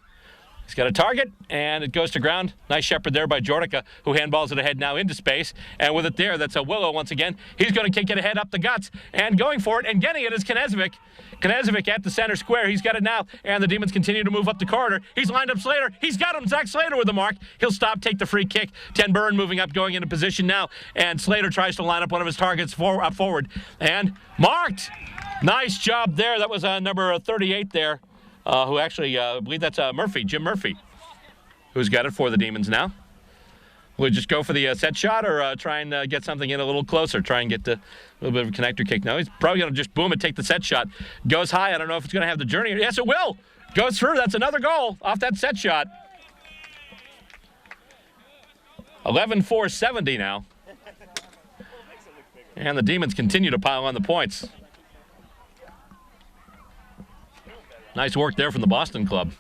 Speaker 1: He's got a target, and it goes to ground. Nice shepherd there by Jordica, who handballs it ahead now into space. And with it there, that's a Willow once again. He's going to kick it ahead up the guts, and going for it, and getting it is Knezevic. Knezevic at the center square. He's got it now, and the Demons continue to move up the corridor. He's lined up Slater. He's got him. Zach Slater with the mark. He'll stop, take the free kick. Ten Byrne moving up, going into position now, and Slater tries to line up one of his targets forward, and marked. Nice job there. That was number 38 there, who actually, I believe that's Murphy, Jim Murphy, who's got it for the Demons now. Will he just go for the set shot or try and get something in a little closer, try and get a little bit of a connector kick? No, he's probably going to just boom and take the set shot. Goes high. I don't know if it's going to have the journey. Yes, it will. Goes through. That's another goal off that set shot. 11-4-70 now. And the Demons continue to pile on the points. Nice work there from the Boston club.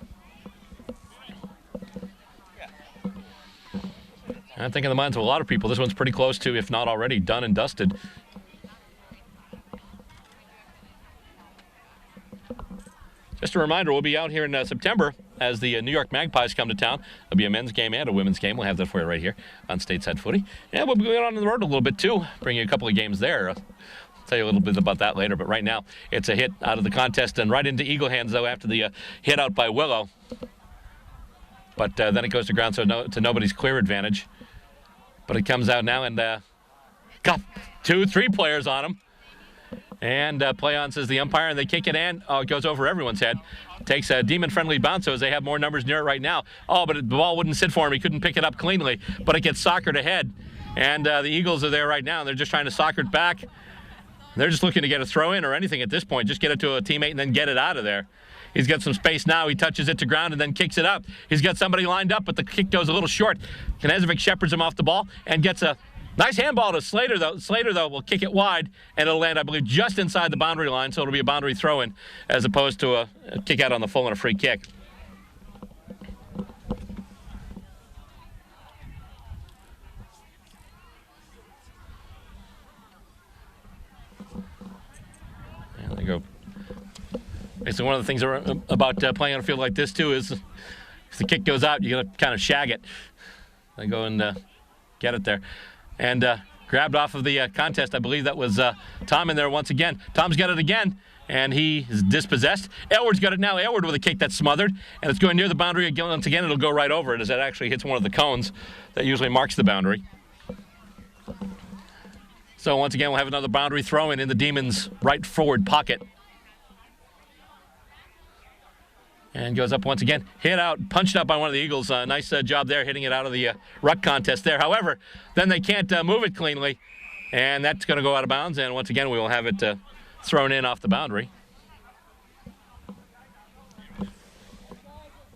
Speaker 1: I think in the minds of a lot of people, this one's pretty close to, if not already, done and dusted. Just a reminder, we'll be out here in September as the New York Magpies come to town. There'll be a men's game and a women's game. We'll have that for you right here on Stateside Footy. And we'll be going on the road a little bit, too. Bring you a couple of games there. I'll tell you a little bit about that later. But right now, it's a hit out of the contest and right into Eagle hands, though, after the hit out by Willow. But then it goes to ground, so to nobody's clear advantage. But it comes out now and got 2-3 players on him. And play on, says the umpire, and they kick it in. Oh, it goes over everyone's head. Takes a demon-friendly bounce, so as they have more numbers near it right now. Oh, but the ball wouldn't sit for him. He couldn't pick it up cleanly, but it gets soccered ahead. And the Eagles are there right now, and they're just trying to soccer it back. They're just looking to get a throw-in or anything at this point. Just get it to a teammate and then get it out of there. He's got some space now. He touches it to ground and then kicks it up. He's got somebody lined up, but the kick goes a little short. Knezevic shepherds him off the ball and gets a nice handball to Slater, though. Slater, though, will kick it wide, and it'll land, I believe, just inside the boundary line, so it'll be a boundary throw-in as opposed to a kick out on the full and a free kick. There they go. Basically, one of the things about playing on a field like this, too, is if the kick goes out, you got to kind of shag it. They go and get it there. And grabbed off of the contest. I believe that was Tom in there once again. Tom's got it again, and he is dispossessed. Aylward's got it now. Aylward with a kick that's smothered, and it's going near the boundary again. Once again, it'll go right over it as it actually hits one of the cones that usually marks the boundary. So once again, we'll have another boundary throw in the Demons' right forward pocket. And goes up once again. Hit out, punched out by one of the Eagles. Nice job there, hitting it out of the ruck contest there. However, then they can't move it cleanly, and that's going to go out of bounds. And once again, we will have it thrown in off the boundary.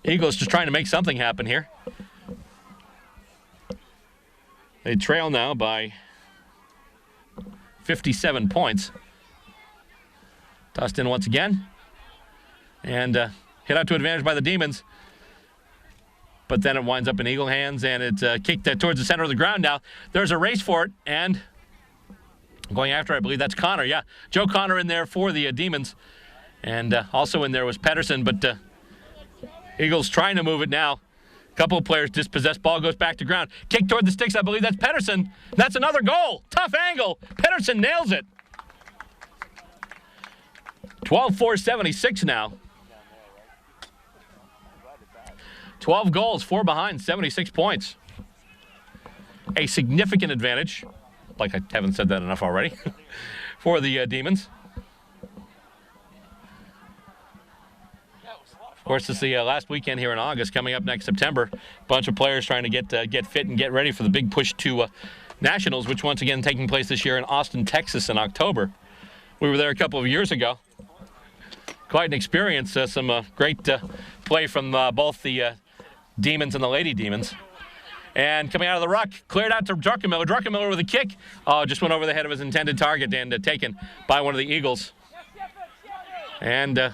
Speaker 1: Eagles just trying to make something happen here. They trail now by 57 points. Tossed in once again. And hit out to advantage by the Demons. But then it winds up in Eagle hands, and it's kicked towards the center of the ground now. There's a race for it, and going after, I believe that's Connor. Yeah, Joe Connor in there for the Demons. And also in there was Pedersen, but Eagles trying to move it now. A couple of players dispossessed. Ball goes back to ground. Kick toward the sticks. I believe that's Pedersen. That's another goal. Tough angle. Pedersen nails it. 12-4-76 now. 12 goals, 4 behind, 76 points. A significant advantage, like I haven't said that enough already, for the Demons. Of course, it's the last weekend here in August. Coming up next September, a bunch of players trying to get fit and get ready for the big push to Nationals, which once again taking place this year in Austin, Texas in October. We were there a couple of years ago. Quite an experience. Some great play from both the Demons and the Lady Demons. And coming out of the ruck, cleared out to Druckenmiller. Druckenmiller with a kick. Oh, just went over the head of his intended target and taken by one of the Eagles. And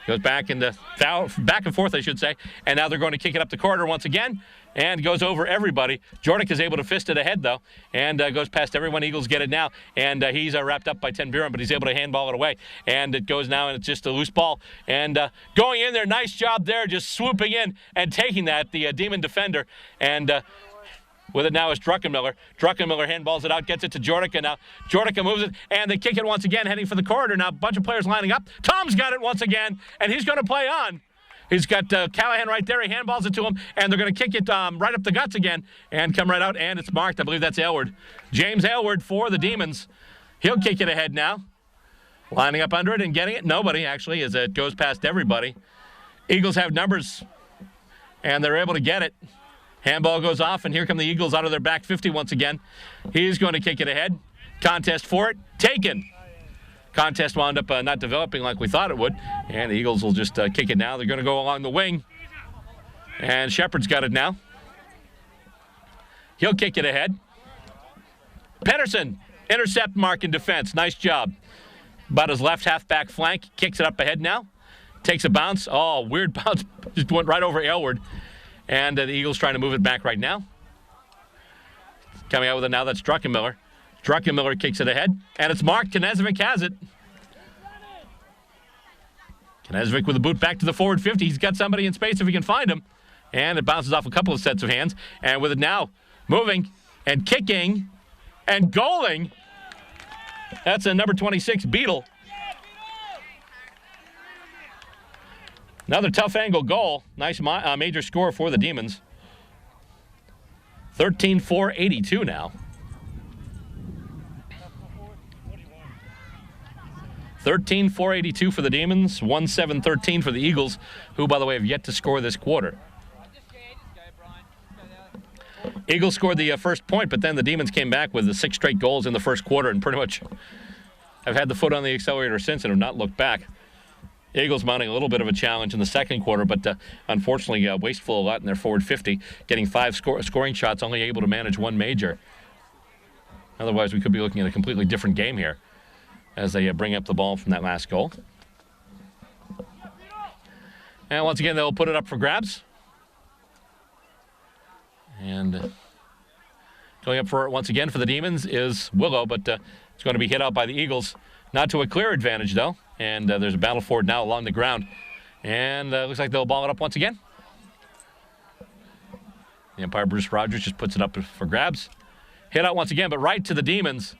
Speaker 1: goes back and back and forth, I should say. And now they're going to kick it up the corridor once again. And goes over everybody. Jordick is able to fist it ahead, though. And goes past everyone. Eagles get it now. And he's wrapped up by Ten Buren, but he's able to handball it away. And it goes now, and it's just a loose ball. And going in there, nice job there, just swooping in and taking that, the Demon defender. And with it now is Druckenmiller. Druckenmiller handballs it out, gets it to Jordick, and now Jordick moves it, and they kick it once again, heading for the corridor. Now a bunch of players lining up. Tom's got it once again, and he's going to play on. He's got Callahan right there. He handballs it to him, and they're going to kick it right up the guts again and come right out, and it's marked. I believe that's Aylward. James Aylward for the Demons. He'll kick it ahead now. Lining up under it and getting it. Nobody, actually, as it goes past everybody. Eagles have numbers, and they're able to get it. Handball goes off, and here come the Eagles out of their back 50 once again. He's going to kick it ahead. Contest for it. Taken. Contest wound up not developing like we thought it would, and the Eagles will just kick it now. They're going to go along the wing, and Shepard's got it now. He'll kick it ahead. Pedersen, intercept, mark, and defense. Nice job. About his left half-back flank, kicks it up ahead now. Takes a bounce. Oh, weird bounce. Just went right over Aylward. And the Eagles trying to move it back right now. Coming out with it now, that's Druckenmiller. Druckenmiller kicks it ahead, and it's marked. Knezovic has it. Knezovic with the boot back to the forward 50. He's got somebody in space if he can find him. And it bounces off a couple of sets of hands. And with it now, moving and kicking and goaling. That's a number 26, Beetle. Another tough angle goal. Nice major score for the Demons. 13-4-82 now. 13-4-82 for the Demons. 1-7-13 for the Eagles, who, by the way, have yet to score this quarter. Eagles scored the first point, but then the Demons came back with the 6 straight goals in the first quarter and pretty much have had the foot on the accelerator since and have not looked back. Eagles mounting a little bit of a challenge in the second quarter, but unfortunately wasteful a lot in their forward 50, getting 5 scoring shots, only able to manage 1 major. Otherwise, we could be looking at a completely different game here as they bring up the ball from that last goal. And once again, they'll put it up for grabs. And going up for it once again for the Demons is Willow, but it's going to be hit out by the Eagles. Not to a clear advantage, though. And there's a battle for it now along the ground. And looks like they'll ball it up once again. The umpire, Bruce Rogers, just puts it up for grabs. Hit out once again, but right to the Demons.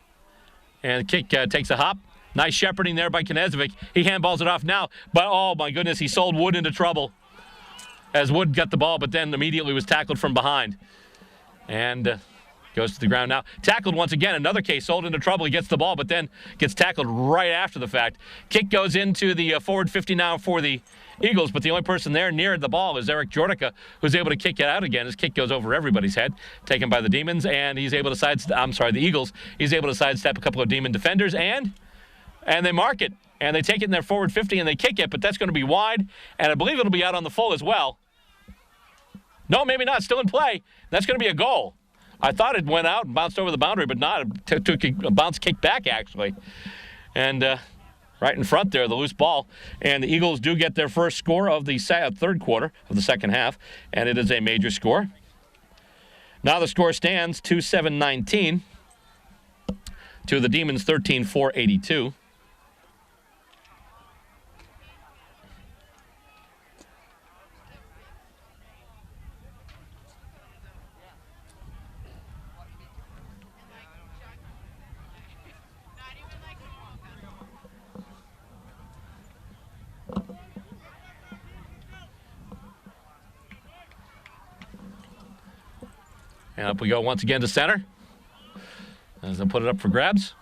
Speaker 1: And the kick takes a hop. Nice shepherding there by Knezovic. He handballs it off now, but oh my goodness, he sold Wood into trouble. As Wood got the ball, but then immediately was tackled from behind. And goes to the ground now. Tackled once again, another case, sold into trouble. He gets the ball, but then gets tackled right after the fact. Kick goes into the forward 50 now for the Eagles, but the only person there near the ball is Eric Jordica, who's able to kick it out again. His kick goes over everybody's head, taken by the Demons, and he's able to the Eagles. He's able to sidestep a couple of Demon defenders, and they mark it. And they take it in their forward 50 and they kick it, but that's going to be wide, and I believe it'll be out on the full as well. No, maybe not. Still in play. That's going to be a goal. I thought it went out and bounced over the boundary, but not. It took a bounce kick back, actually. And right in front there, the loose ball. And the Eagles do get their first score of the third quarter of the second half, and it is a major score. Now the score stands 2-7-19 to the Demons 13-4-82. And up we go once again to center. As they'll put it up for grabs.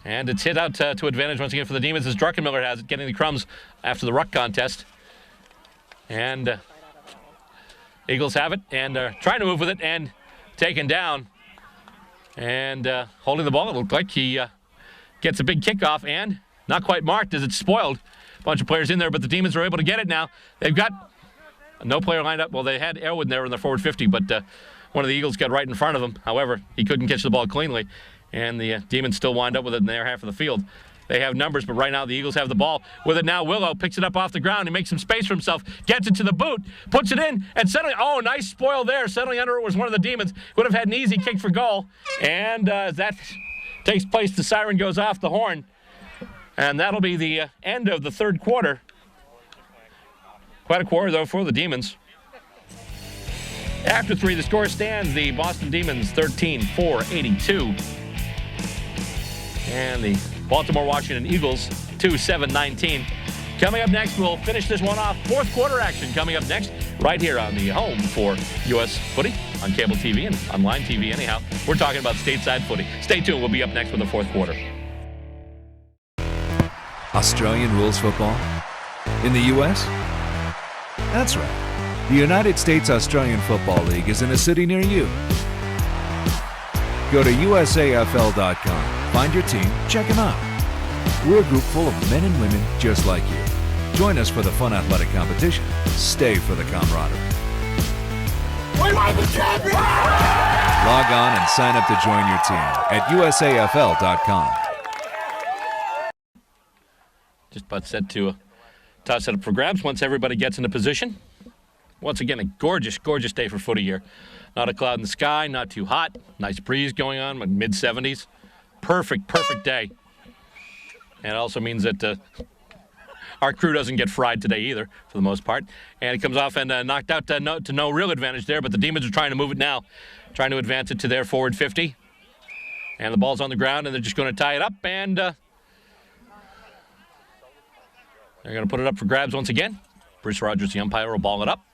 Speaker 1: And it's hit out to advantage once again for the Demons as Druckenmiller has it, getting the crumbs after the ruck contest. And Eagles have it and trying to move with it and taken down. And holding the ball, it looked like he gets a big kickoff and not quite marked as it's spoiled. A bunch of players in there, but the Demons are able to get it now. They've got no player lined up. Well, they had Airwood there in their forward 50, but one of the Eagles got right in front of him. However, he couldn't catch the ball cleanly, and the Demons still wind up with it in their half of the field. They have numbers, but right now the Eagles have the ball. With it now, Willow picks it up off the ground. He makes some space for himself, gets it to the boot, puts it in, and settling. Oh, nice spoil there. Settling under it was one of the Demons. Would have had an easy kick for goal. And as that takes place, the siren goes off the horn. And that'll be the end of the third quarter. Quite a quarter, though, for the Demons. After three, the score stands the Boston Demons 13-4-82. And the Baltimore-Washington Eagles 2-7-19. Coming up next, we'll finish this one off. Fourth quarter action coming up next, right here on the home for U.S. Footy on cable TV and online TV anyhow. We're talking about Stateside Footy. Stay tuned. We'll be up next with the fourth quarter.
Speaker 3: Australian Rules Football? In the U.S.? That's right. The United States Australian Football League is in a city near you. Go to USAFL.com, find your team, check them out. We're a group full of men and women just like you. Join us for the fun athletic competition. Stay for the camaraderie.
Speaker 4: We want the champion!
Speaker 3: Log on and sign up to join your team at USAFL.com.
Speaker 1: Just about set to toss it up for grabs once everybody gets into position. Once again, a gorgeous, gorgeous day for footy here. Not a cloud in the sky, not too hot. Nice breeze going on, mid-70s. Perfect, perfect day. And it also means that our crew doesn't get fried today either, for the most part. And it comes off and knocked out to no real advantage there, but the Demons are trying to move it now, trying to advance it to their forward 50. And the ball's on the ground, and they're just going to tie it up, and they're going to put it up for grabs once again. Bruce Rogers, the umpire, will ball it up.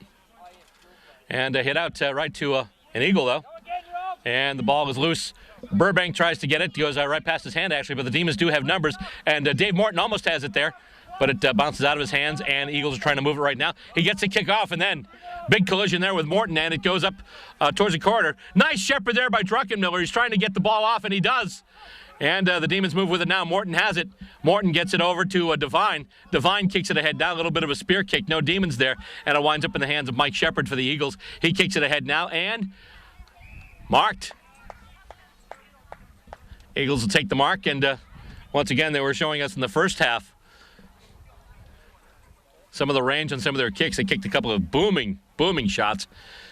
Speaker 1: And hit out right to an Eagle, though. And the ball is loose. Burbank tries to get it. Goes right past his hand, actually, but the Demons do have numbers. And Dave Morton almost has it there, but it bounces out of his hands, and the Eagles are trying to move it right now. He gets a kick off, and then big collision there with Morton, and it goes up towards the corner. Nice shepherd there by Druckenmiller. He's trying to get the ball off, and he does. And the Demons move with it now. Morton has it. Morton gets it over to Devine. Devine kicks it ahead now. A little bit of a spear kick. No Demons there. And it winds up in the hands of Mike Shepard for the Eagles. He kicks it ahead now and marked. Eagles will take the mark. And once again, they were showing us in the first half some of the range on some of their kicks. They kicked a couple of booming shots.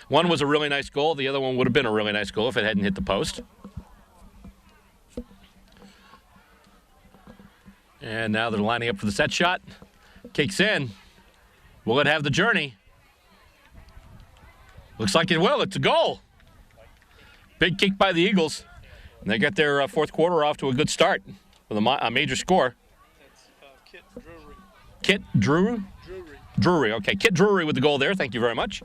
Speaker 1: One was a really nice goal. The other one would have been a really nice goal if it hadn't hit the post. And now they're lining up for the set shot. Kicks in. Will it have the journey? Looks like it will. It's a goal. Big kick by the Eagles. And they get their fourth quarter off to a good start with a major score. Kit Drury? Drury, okay. Kit Drury with the goal there. Thank you very much.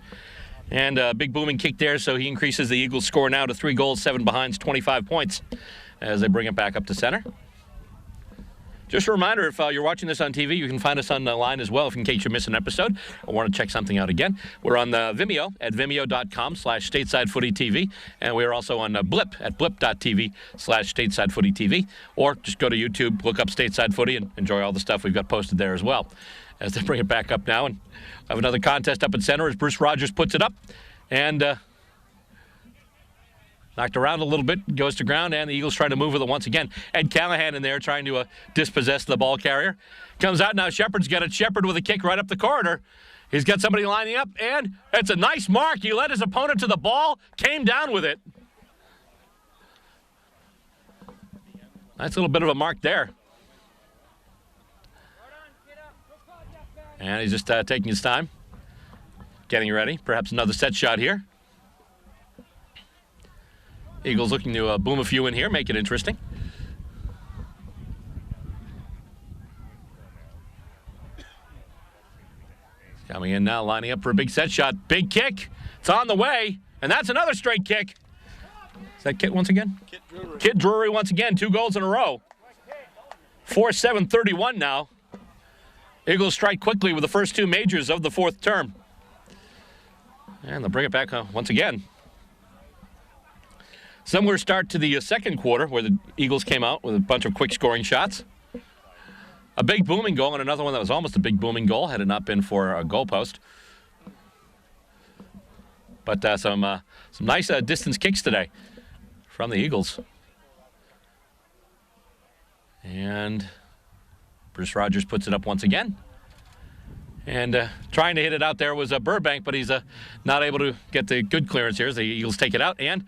Speaker 1: And a big booming kick there, so he increases the Eagles' score now to 3 goals, 7 behinds, 25 points as they bring it back up to center. Just a reminder, if you're watching this on TV, you can find us on the line as well if in case you miss an episode or want to check something out again. We're on Vimeo at vimeo.com/Stateside Footy TV, and we are also on Blip at blip.tv/Stateside Footy TV, or just go to YouTube, look up Stateside Footy, and enjoy all the stuff we've got posted there as well. As they bring it back up now, and have another contest up at center as Bruce Rogers puts it up, and knocked around a little bit, goes to ground, and the Eagles try to move with it once again. Ed Callahan in there trying to dispossess the ball carrier. Comes out now, Shepard's got it. Shepard with a kick right up the corridor. He's got somebody lining up, and it's a nice mark. He led his opponent to the ball, came down with it. Nice little bit of a mark there. And he's just taking his time, getting ready. Perhaps another set shot here. Eagles looking to boom a few in here, make it interesting. Coming in now, lining up for a big set shot. Big kick. It's on the way, and that's another straight kick. Is that Kit once again? Kit Drury once again, 2 goals in a row. 4-7-31 now. Eagles strike quickly with the first 2 majors of the 4th term. And they'll bring it back once again. Similar start to the second quarter where the Eagles came out with a bunch of quick scoring shots. A big booming goal and another one that was almost a big booming goal had it not been for a goalpost. But some nice distance kicks today from the Eagles. And Bruce Rogers puts it up once again. And trying to hit it out there was Burbank, but he's not able to get the good clearance here as the Eagles take it out. And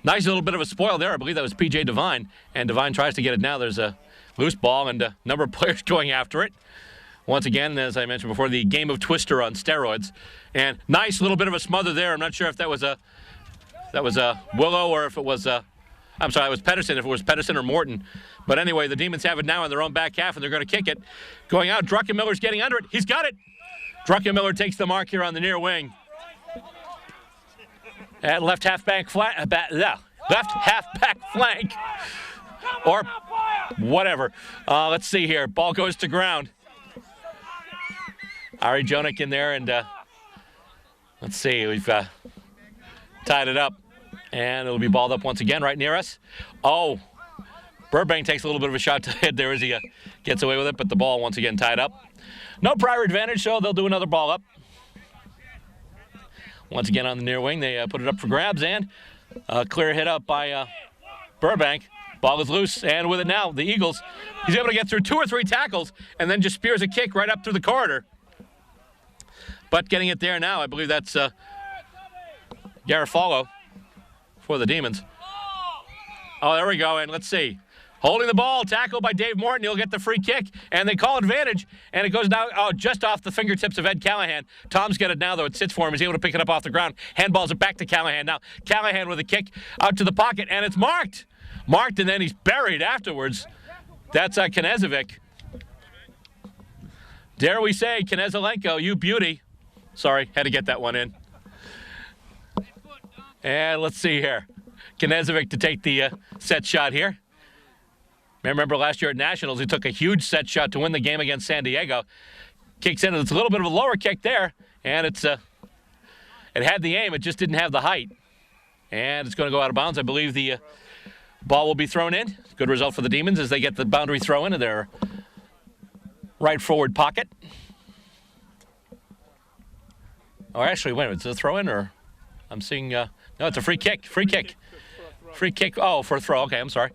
Speaker 1: nice little bit of a spoil there. I believe that was P.J. Devine. And Devine tries to get it now. There's a loose ball and a number of players going after it. Once again, as I mentioned before, the game of Twister on steroids. And nice little bit of a smother there. I'm not sure if that was Willow or if it was I'm sorry, it was Pedersen, if it was Pedersen or Morton. But anyway, the Demons have it now in their own back half, and they're going to kick it. Going out, Druckenmiller's getting under it. He's got it. Druckenmiller takes the mark here on the near wing. At left half-back flank, or whatever. Let's see here. Ball goes to ground. Ari Jonik in there, and let's see. We've tied it up, and it'll be balled up once again right near us. Oh, Burbank takes a little bit of a shot to head there as he gets away with it, but the ball once again tied up. No prior advantage, so they'll do another ball up. Once again on the near wing, they put it up for grabs, and clear hit up by Burbank. Ball is loose, and with it now, the Eagles, he's able to get through 2 or 3 tackles, and then just spears a kick right up through the corridor. But getting it there now, I believe that's Garofalo for the Demons. Oh, there we go, and let's see. Holding the ball, tackled by Dave Morton. He'll get the free kick, and they call advantage, and it goes down just off the fingertips of Ed Callahan. Tom's got it now, though. It sits for him. He's able to pick it up off the ground. Handballs it back to Callahan. Now, Callahan with a kick out to the pocket, and it's marked. Marked, and then he's buried afterwards. That's Knezovic. Dare we say, Knezelenko, you beauty. Sorry, had to get that one in. And let's see here. Knezovic to take the set shot here. Remember last year at Nationals, he took a huge set shot to win the game against San Diego. Kicks in, it's a little bit of a lower kick there, and it had the aim, it just didn't have the height. And it's going to go out of bounds. I believe the ball will be thrown in. Good result for the Demons as they get the boundary throw into their right forward pocket. Oh, actually, wait a minute, is it a throw in or I'm seeing, no, it's a free kick. Free kick, oh, for a throw, okay, I'm sorry.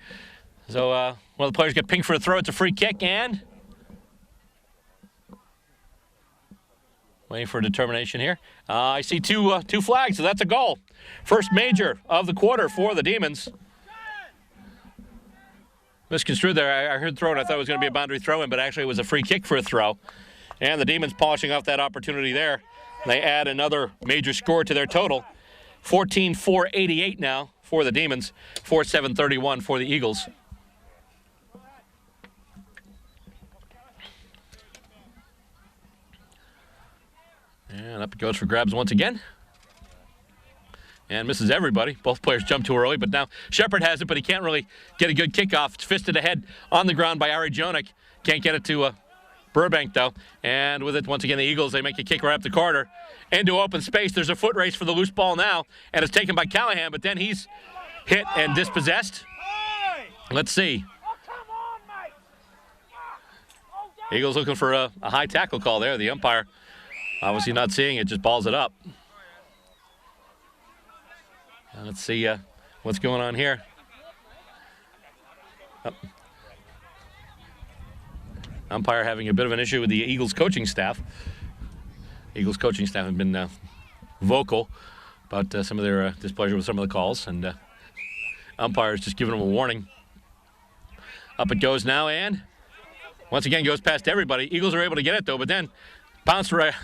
Speaker 1: So one of the players get pinged for a throw. It's a free kick, and waiting for a determination here. I see two flags, so that's a goal. First major of the quarter for the Demons. Misconstrued there. I heard throw, and I thought it was going to be a boundary throw-in, but actually it was a free kick for a throw. And the Demons polishing off that opportunity there. They add another major score to their total. 14-4-88 now for the Demons. 4-7-31 for the Eagles. And up it goes for grabs once again. And misses everybody. Both players jump too early, but now Shepard has it, but he can't really get a good kickoff. It's fisted ahead on the ground by Ari Jonik. Can't get it to Burbank, though. And with it, once again, the Eagles, they make a kick right up the corner. Into open space. There's a foot race for the loose ball now, and it's taken by Callahan, but then he's hit and dispossessed. Let's see. Eagles looking for a high tackle call there. The umpire obviously not seeing it, just balls it up. Let's see what's going on here. Oh. Umpire having a bit of an issue with the Eagles coaching staff. Eagles coaching staff have been vocal about some of their displeasure with some of the calls, and umpire's just giving them a warning. Up it goes now, and once again goes past everybody. Eagles are able to get it, though, but then pounced right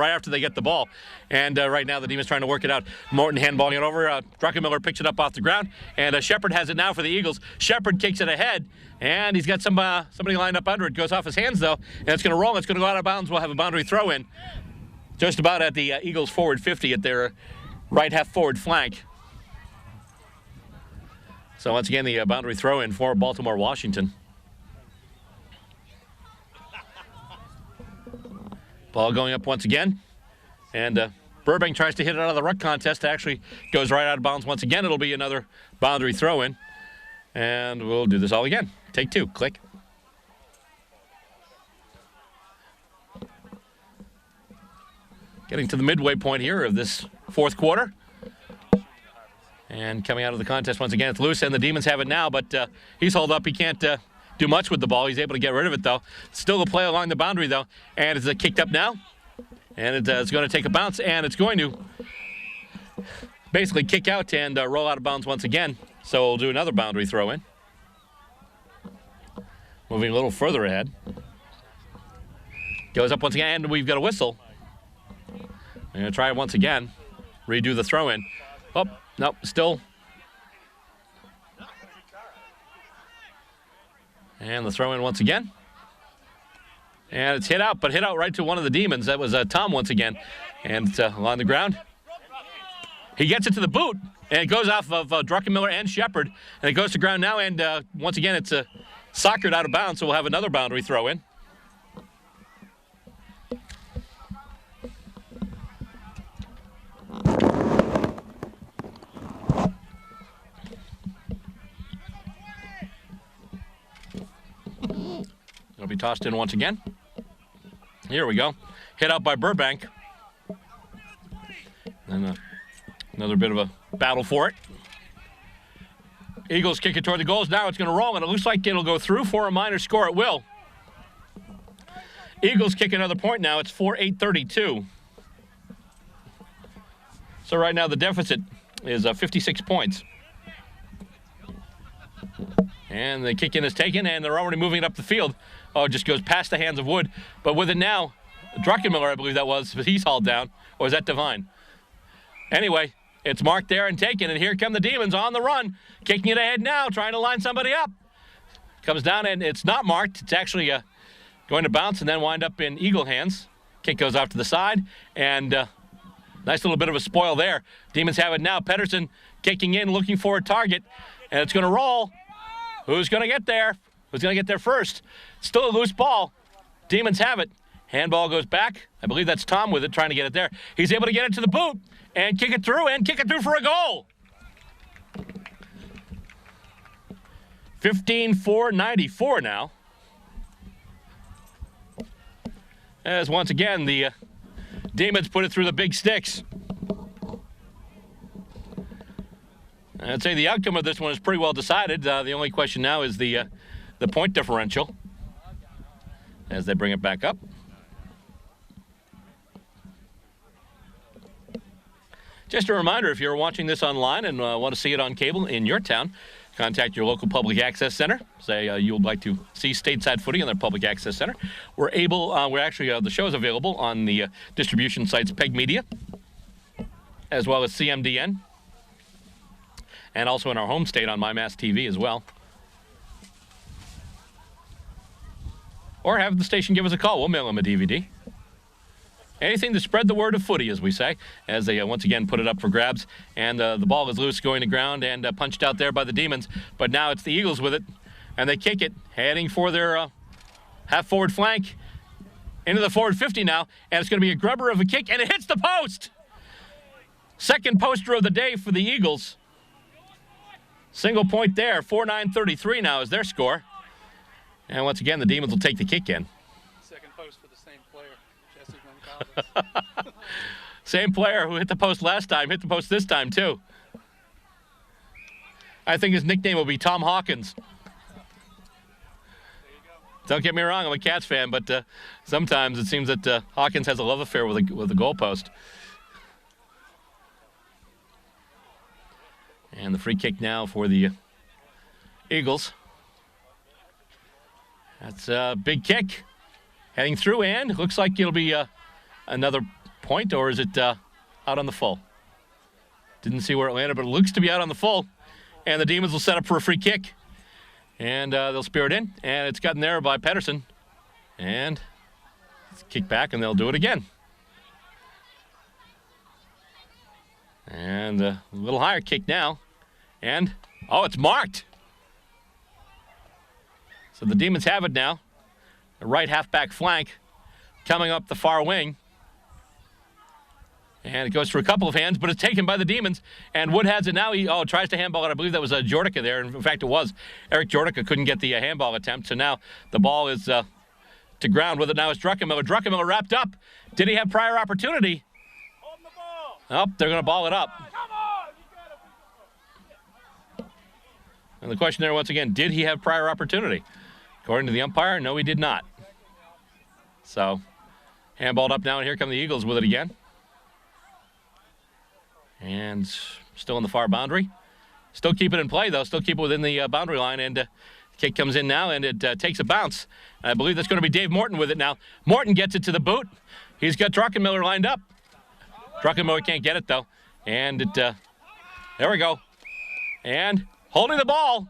Speaker 1: after they get the ball. And right now the Demons trying to work it out. Morton handballing it over. Druckenmiller picks it up off the ground, and Shepard has it now for the Eagles. Shepard kicks it ahead, and he's got somebody lined up under it. Goes off his hands, though, and it's going to roll. It's going to go out of bounds. We'll have a boundary throw in just about at the Eagles forward 50 at their right half forward flank. So once again, the boundary throw in for Baltimore-Washington. Ball going up once again, and Burbank tries to hit it out of the ruck contest. Actually goes right out of bounds once again. It'll be another boundary throw in, and we'll do this all again. Take two. Click. Getting to the midway point here of this fourth quarter, and coming out of the contest once again. It's loose, and the Demons have it now, but he's hauled up. He can't do much with the ball. He's able to get rid of it, though. Still a play along the boundary, though. And it's kicked up now. And it's going to take a bounce, and it's going to basically kick out and roll out of bounds once again. So we'll do another boundary throw in. Moving a little further ahead. Goes up once again, and we've got a whistle. I'm going to try it once again. Redo the throw in. Oh, no, still. And the throw in once again. And it's hit out, but hit out right to one of the Demons. That was Tom once again. And it's along the ground. He gets it to the boot, and it goes off of Druckenmiller and Shepard. And it goes to ground now, and once again, it's soccered out of bounds, so we'll have another boundary throw in. It'll be tossed in once again. Here we go. Hit out by Burbank. And another bit of a battle for it. Eagles kick it toward the goals. Now it's going to roll, and it looks like it'll go through for a minor score. It will. Eagles kick another point now. It's 4-8-32. So right now the deficit is 56 points. And the kick in is taken, and they're already moving it up the field. Oh, it just goes past the hands of Wood. But with it now, Druckenmiller, I believe that was, but he's hauled down. Or is that Devine? Anyway, it's marked there and taken, and here come the Demons on the run. Kicking it ahead now, trying to line somebody up. Comes down, and it's not marked. It's actually going to bounce and then wind up in Eagle hands. Kick goes off to the side, and nice little bit of a spoil there. Demons have it now. Pedersen kicking in, looking for a target, and it's going to roll. Who's going to get there? Who's going to get there first? Still a loose ball. Demons have it. Handball goes back. I believe that's Tom with it, trying to get it there. He's able to get it to the boot and kick it through for a goal. 15-4-94 now. As once again, the Demons put it through the big sticks. I'd say the outcome of this one is pretty well decided. The only question now is the point differential as they bring it back up. Just a reminder, if you're watching this online and want to see it on cable in your town, contact your local public access center. Say you would like to see Stateside Footy in their public access center. The show is available on the distribution sites Peg Media, as well as CMDN, and also in our home state on MyMass TV as well. Or have the station give us a call. We'll mail them a DVD. Anything to spread the word of footy, as we say, as they once again put it up for grabs. And the ball is loose going to ground and punched out there by the Demons. But now it's the Eagles with it, and they kick it, heading for their half-forward flank into the forward 50 now. And it's going to be a grubber of a kick, and it hits the post! Second poster of the day for the Eagles. Single point there, 4-9-33 now is their score. And once again, the Demons will take the kick in.
Speaker 5: Second post for the same player, Jesse Goncalves.
Speaker 1: Same player who hit the post last time, hit the post this time too. I think his nickname will be Tom Hawkins. Don't get me wrong, I'm a Cats fan, but sometimes it seems that Hawkins has a love affair with the goalpost. And the free kick now for the Eagles. That's a big kick. Heading through, and it looks like it'll be another point, or is it out on the full? Didn't see where it landed, but it looks to be out on the full. And the Demons will set up for a free kick. And they'll spear it in, and it's gotten there by Pedersen. And it's kicked back, and they'll do it again. And a little higher kick now. And, oh, it's marked. So the Demons have it now. The right halfback flank coming up the far wing. And it goes through a couple of hands, but it's taken by the Demons. And Wood has it now. He tries to handball it. I believe that was Jordica there. In fact, it was. Eric Jordica couldn't get the handball attempt. So now the ball is to ground with it. Now it's Druckenmiller. Druckenmiller wrapped up. Did he have prior opportunity?
Speaker 2: Hold the ball.
Speaker 1: Oh, they're going to ball it up.
Speaker 2: Come on. You got it.
Speaker 1: And the question there once again, did he have prior opportunity? According to the umpire, no, he did not. So, handballed up now, and here come the Eagles with it again. And still in the far boundary. Still keep it in play, though. Still keep it within the boundary line. And kick comes in now, and it takes a bounce. And I believe that's going to be Dave Morton with it now. Morton gets it to the boot. He's got Druckenmiller lined up. Druckenmiller can't get it, though. And it, there we go. And holding the ball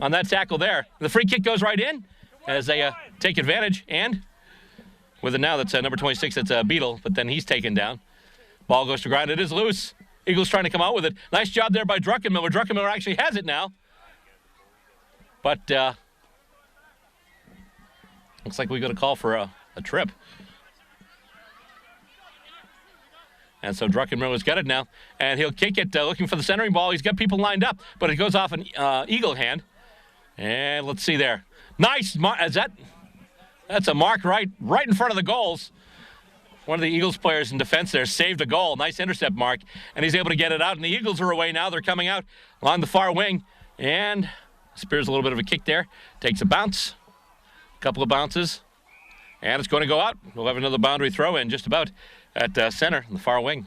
Speaker 1: on that tackle there. The free kick goes right in as they take advantage. And with it now, that's number 26, that's Beetle, but then he's taken down. Ball goes to ground. It is loose. Eagles trying to come out with it. Nice job there by Druckenmiller. Druckenmiller actually has it now. But looks like we got a call for a trip. And so Druckenmiller's got it now. And he'll kick it looking for the centering ball. He's got people lined up, but it goes off an Eagle hand. And let's see there. Nice mark. That's a mark right in front of the goals. One of the Eagles players in defense there saved a goal. Nice intercept mark. And he's able to get it out. And the Eagles are away now. They're coming out along the far wing. And Spears a little bit of a kick there. Takes a bounce. A couple of bounces. And it's going to go out. We'll have another boundary throw in just about at center in the far wing.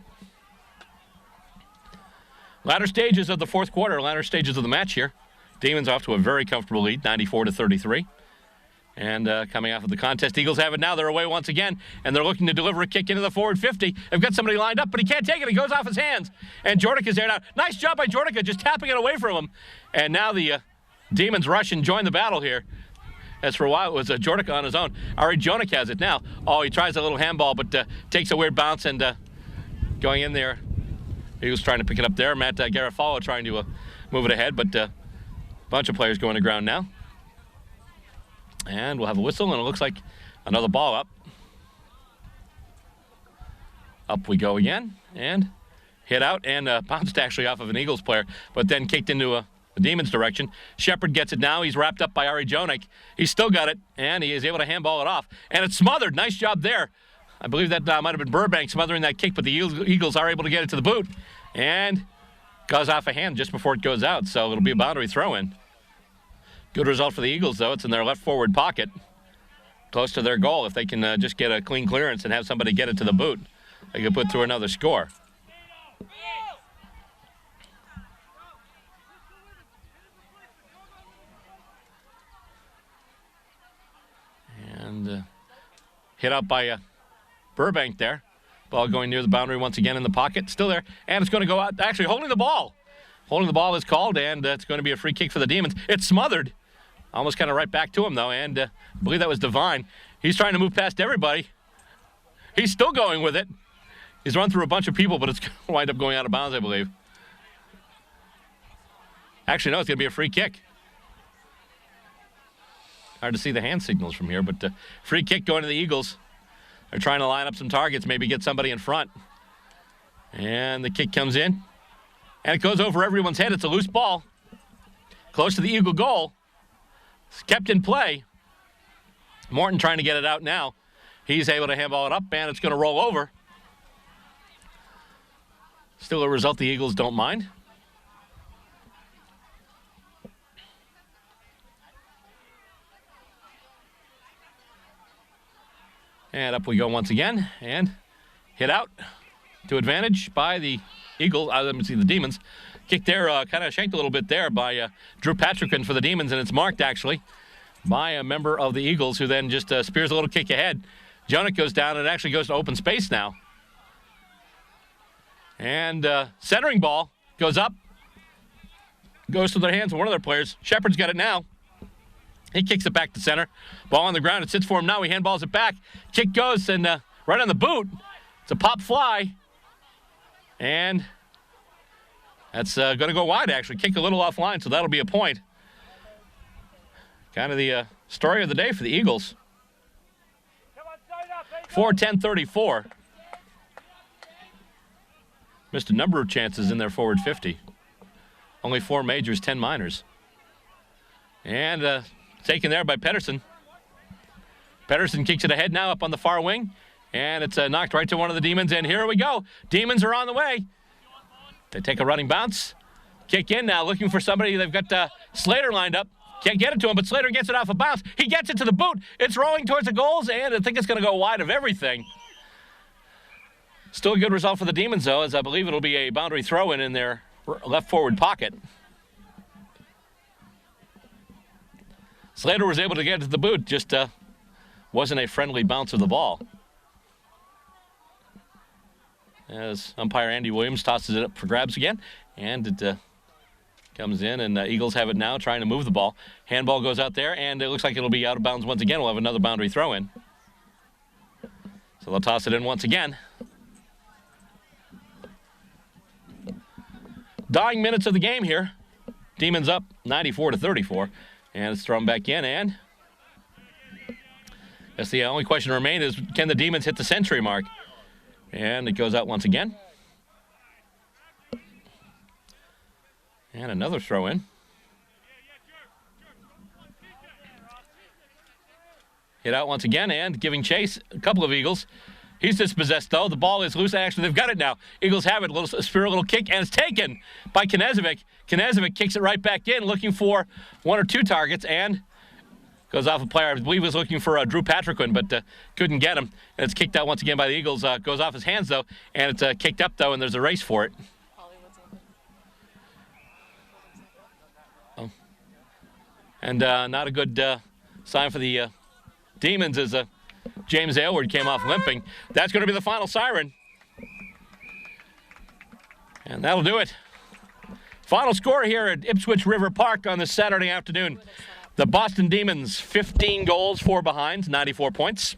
Speaker 1: Latter stages of the fourth quarter. Latter stages of the match here. Demons off to a very comfortable lead, 94-33. And coming off of the contest, Eagles have it now. They're away once again, and they're looking to deliver a kick into the forward 50. They've got somebody lined up, but he can't take it. It goes off his hands. And Jordica's there now. Nice job by Jordica, just tapping it away from him. And now the Demons rush and join the battle here. As for a while, it was Jordica on his own. Ari Jonik has it now. Oh, he tries a little handball, but takes a weird bounce and going in there. He was trying to pick it up there. Matt Garofalo trying to move it ahead, but bunch of players going to ground now. And we'll have a whistle, and it looks like another ball up. Up we go again, and hit out, and bounced actually off of an Eagles player, but then kicked into the Demons' direction. Shepard gets it now. He's wrapped up by Ari Jonik. He's still got it, and he is able to handball it off. And it's smothered. Nice job there. I believe that might have been Burbank smothering that kick, but the Eagles are able to get it to the boot. And goes off a hand just before it goes out, so it'll be a boundary throw-in. Good result for the Eagles, though. It's in their left forward pocket, close to their goal. If they can just get a clean clearance and have somebody get it to the boot, they can put through another score. And hit out by Burbank there. Ball going near the boundary once again in the pocket. Still there. And it's going to go out. Actually, holding the ball. Holding the ball is called, and it's going to be a free kick for the Demons. It's smothered. Almost kind of right back to him, though, and I believe that was Devine. He's trying to move past everybody. He's still going with it. He's run through a bunch of people, but it's going to wind up going out of bounds, I believe. Actually, no, it's going to be a free kick. Hard to see the hand signals from here, but free kick going to the Eagles. They're trying to line up some targets, maybe get somebody in front. And the kick comes in. And it goes over everyone's head. It's a loose ball. Close to the Eagle goal. It's kept in play. Morton trying to get it out now. He's able to handball it up, and it's going to roll over. Still a result the Eagles don't mind. And up we go once again, and hit out to advantage by the Eagles. Let me see the Demons. Kick there, kind of shanked a little bit there by Drew Patrickson for the Demons, and it's marked actually by a member of the Eagles, who then just spears a little kick ahead. Jonik goes down, and it actually goes to open space now. And centering ball goes up, goes to their hands of one of their players. Shepard's got it now. He kicks it back to center. Ball on the ground. It sits for him now. He handballs it back. Kick goes, and right on the boot. It's a pop fly. And that's going to go wide, actually. Kick a little offline, so that'll be a point. Kind of the story of the day for the Eagles. 4-10-34. Missed a number of chances in their forward 50. Only 4 majors, 10 minors. And taken there by Pedersen. Pedersen kicks it ahead now up on the far wing. And it's knocked right to one of the Demons. And here we go. Demons are on the way. They take a running bounce. Kick in now, looking for somebody. They've got Slater lined up. Can't get it to him, but Slater gets it off a bounce. He gets it to the boot. It's rolling towards the goals, and I think it's going to go wide of everything. Still a good result for the Demons, though, as I believe it'll be a boundary throw-in in their left forward pocket. Slater was able to get it to the boot, just wasn't a friendly bounce of the ball. As umpire Andy Williams tosses it up for grabs again, and it comes in, and Eagles have it now, trying to move the ball. Handball goes out there, and it looks like it'll be out of bounds once again. We'll have another boundary throw-in. So they'll toss it in once again. Dying minutes of the game here. Demons up 94-34, and it's thrown back in, and that's the only question to remain is, can the Demons hit the century mark? And it goes out once again. And another throw in. Hit out once again, and giving chase a couple of Eagles. He's dispossessed, though. The ball is loose. Actually, they've got it now. Eagles have it. A little kick, and it's taken by Knezevic. Knezevic kicks it right back in, looking for 1 or 2 targets, and goes off a player I believe was looking for Drew Patrickson, but couldn't get him. And it's kicked out once again by the Eagles. Goes off his hands, though, and it's kicked up, though, and there's a race for it. Oh. And not a good sign for the Demons as James Aylward came off limping. That's going to be the final siren. And that'll do it. Final score here at Ipswich River Park on this Saturday afternoon. The Boston Demons, 15 goals, 4 behinds, 94 points.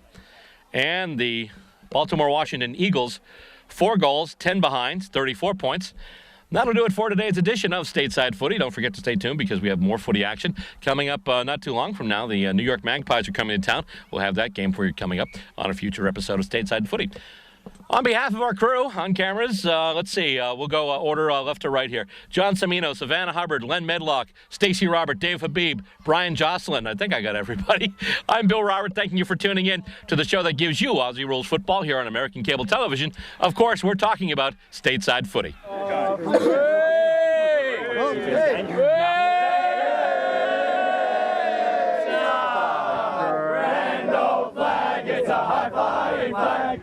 Speaker 1: And the Baltimore-Washington Eagles, 4 goals, 10 behinds, 34 points. That'll do it for today's edition of Stateside Footy. Don't forget to stay tuned because we have more footy action coming up not too long from now. The New York Magpies are coming to town. We'll have that game for you coming up on a future episode of Stateside Footy. On behalf of our crew on cameras, let's see, we'll go order left to right here. John Semino, Savannah Hubbard, Len Medlock, Stacey Robert, Dave Habib, Brian Jocelyn. I think I got everybody. I'm Bill Robert, thanking you for tuning in to the show that gives you Aussie Rules Football here on American Cable Television. Of course, we're talking about Stateside Footy.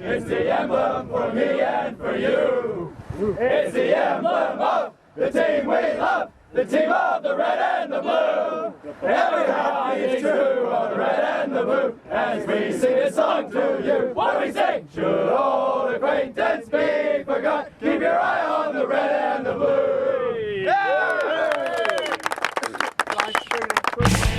Speaker 4: It's the emblem for me and for you. It's the emblem of the team we love, the team of the red and the blue. Every heartbeat is true of the red and the blue. As we sing this song to you, what do we sing? Should old acquaintance Football.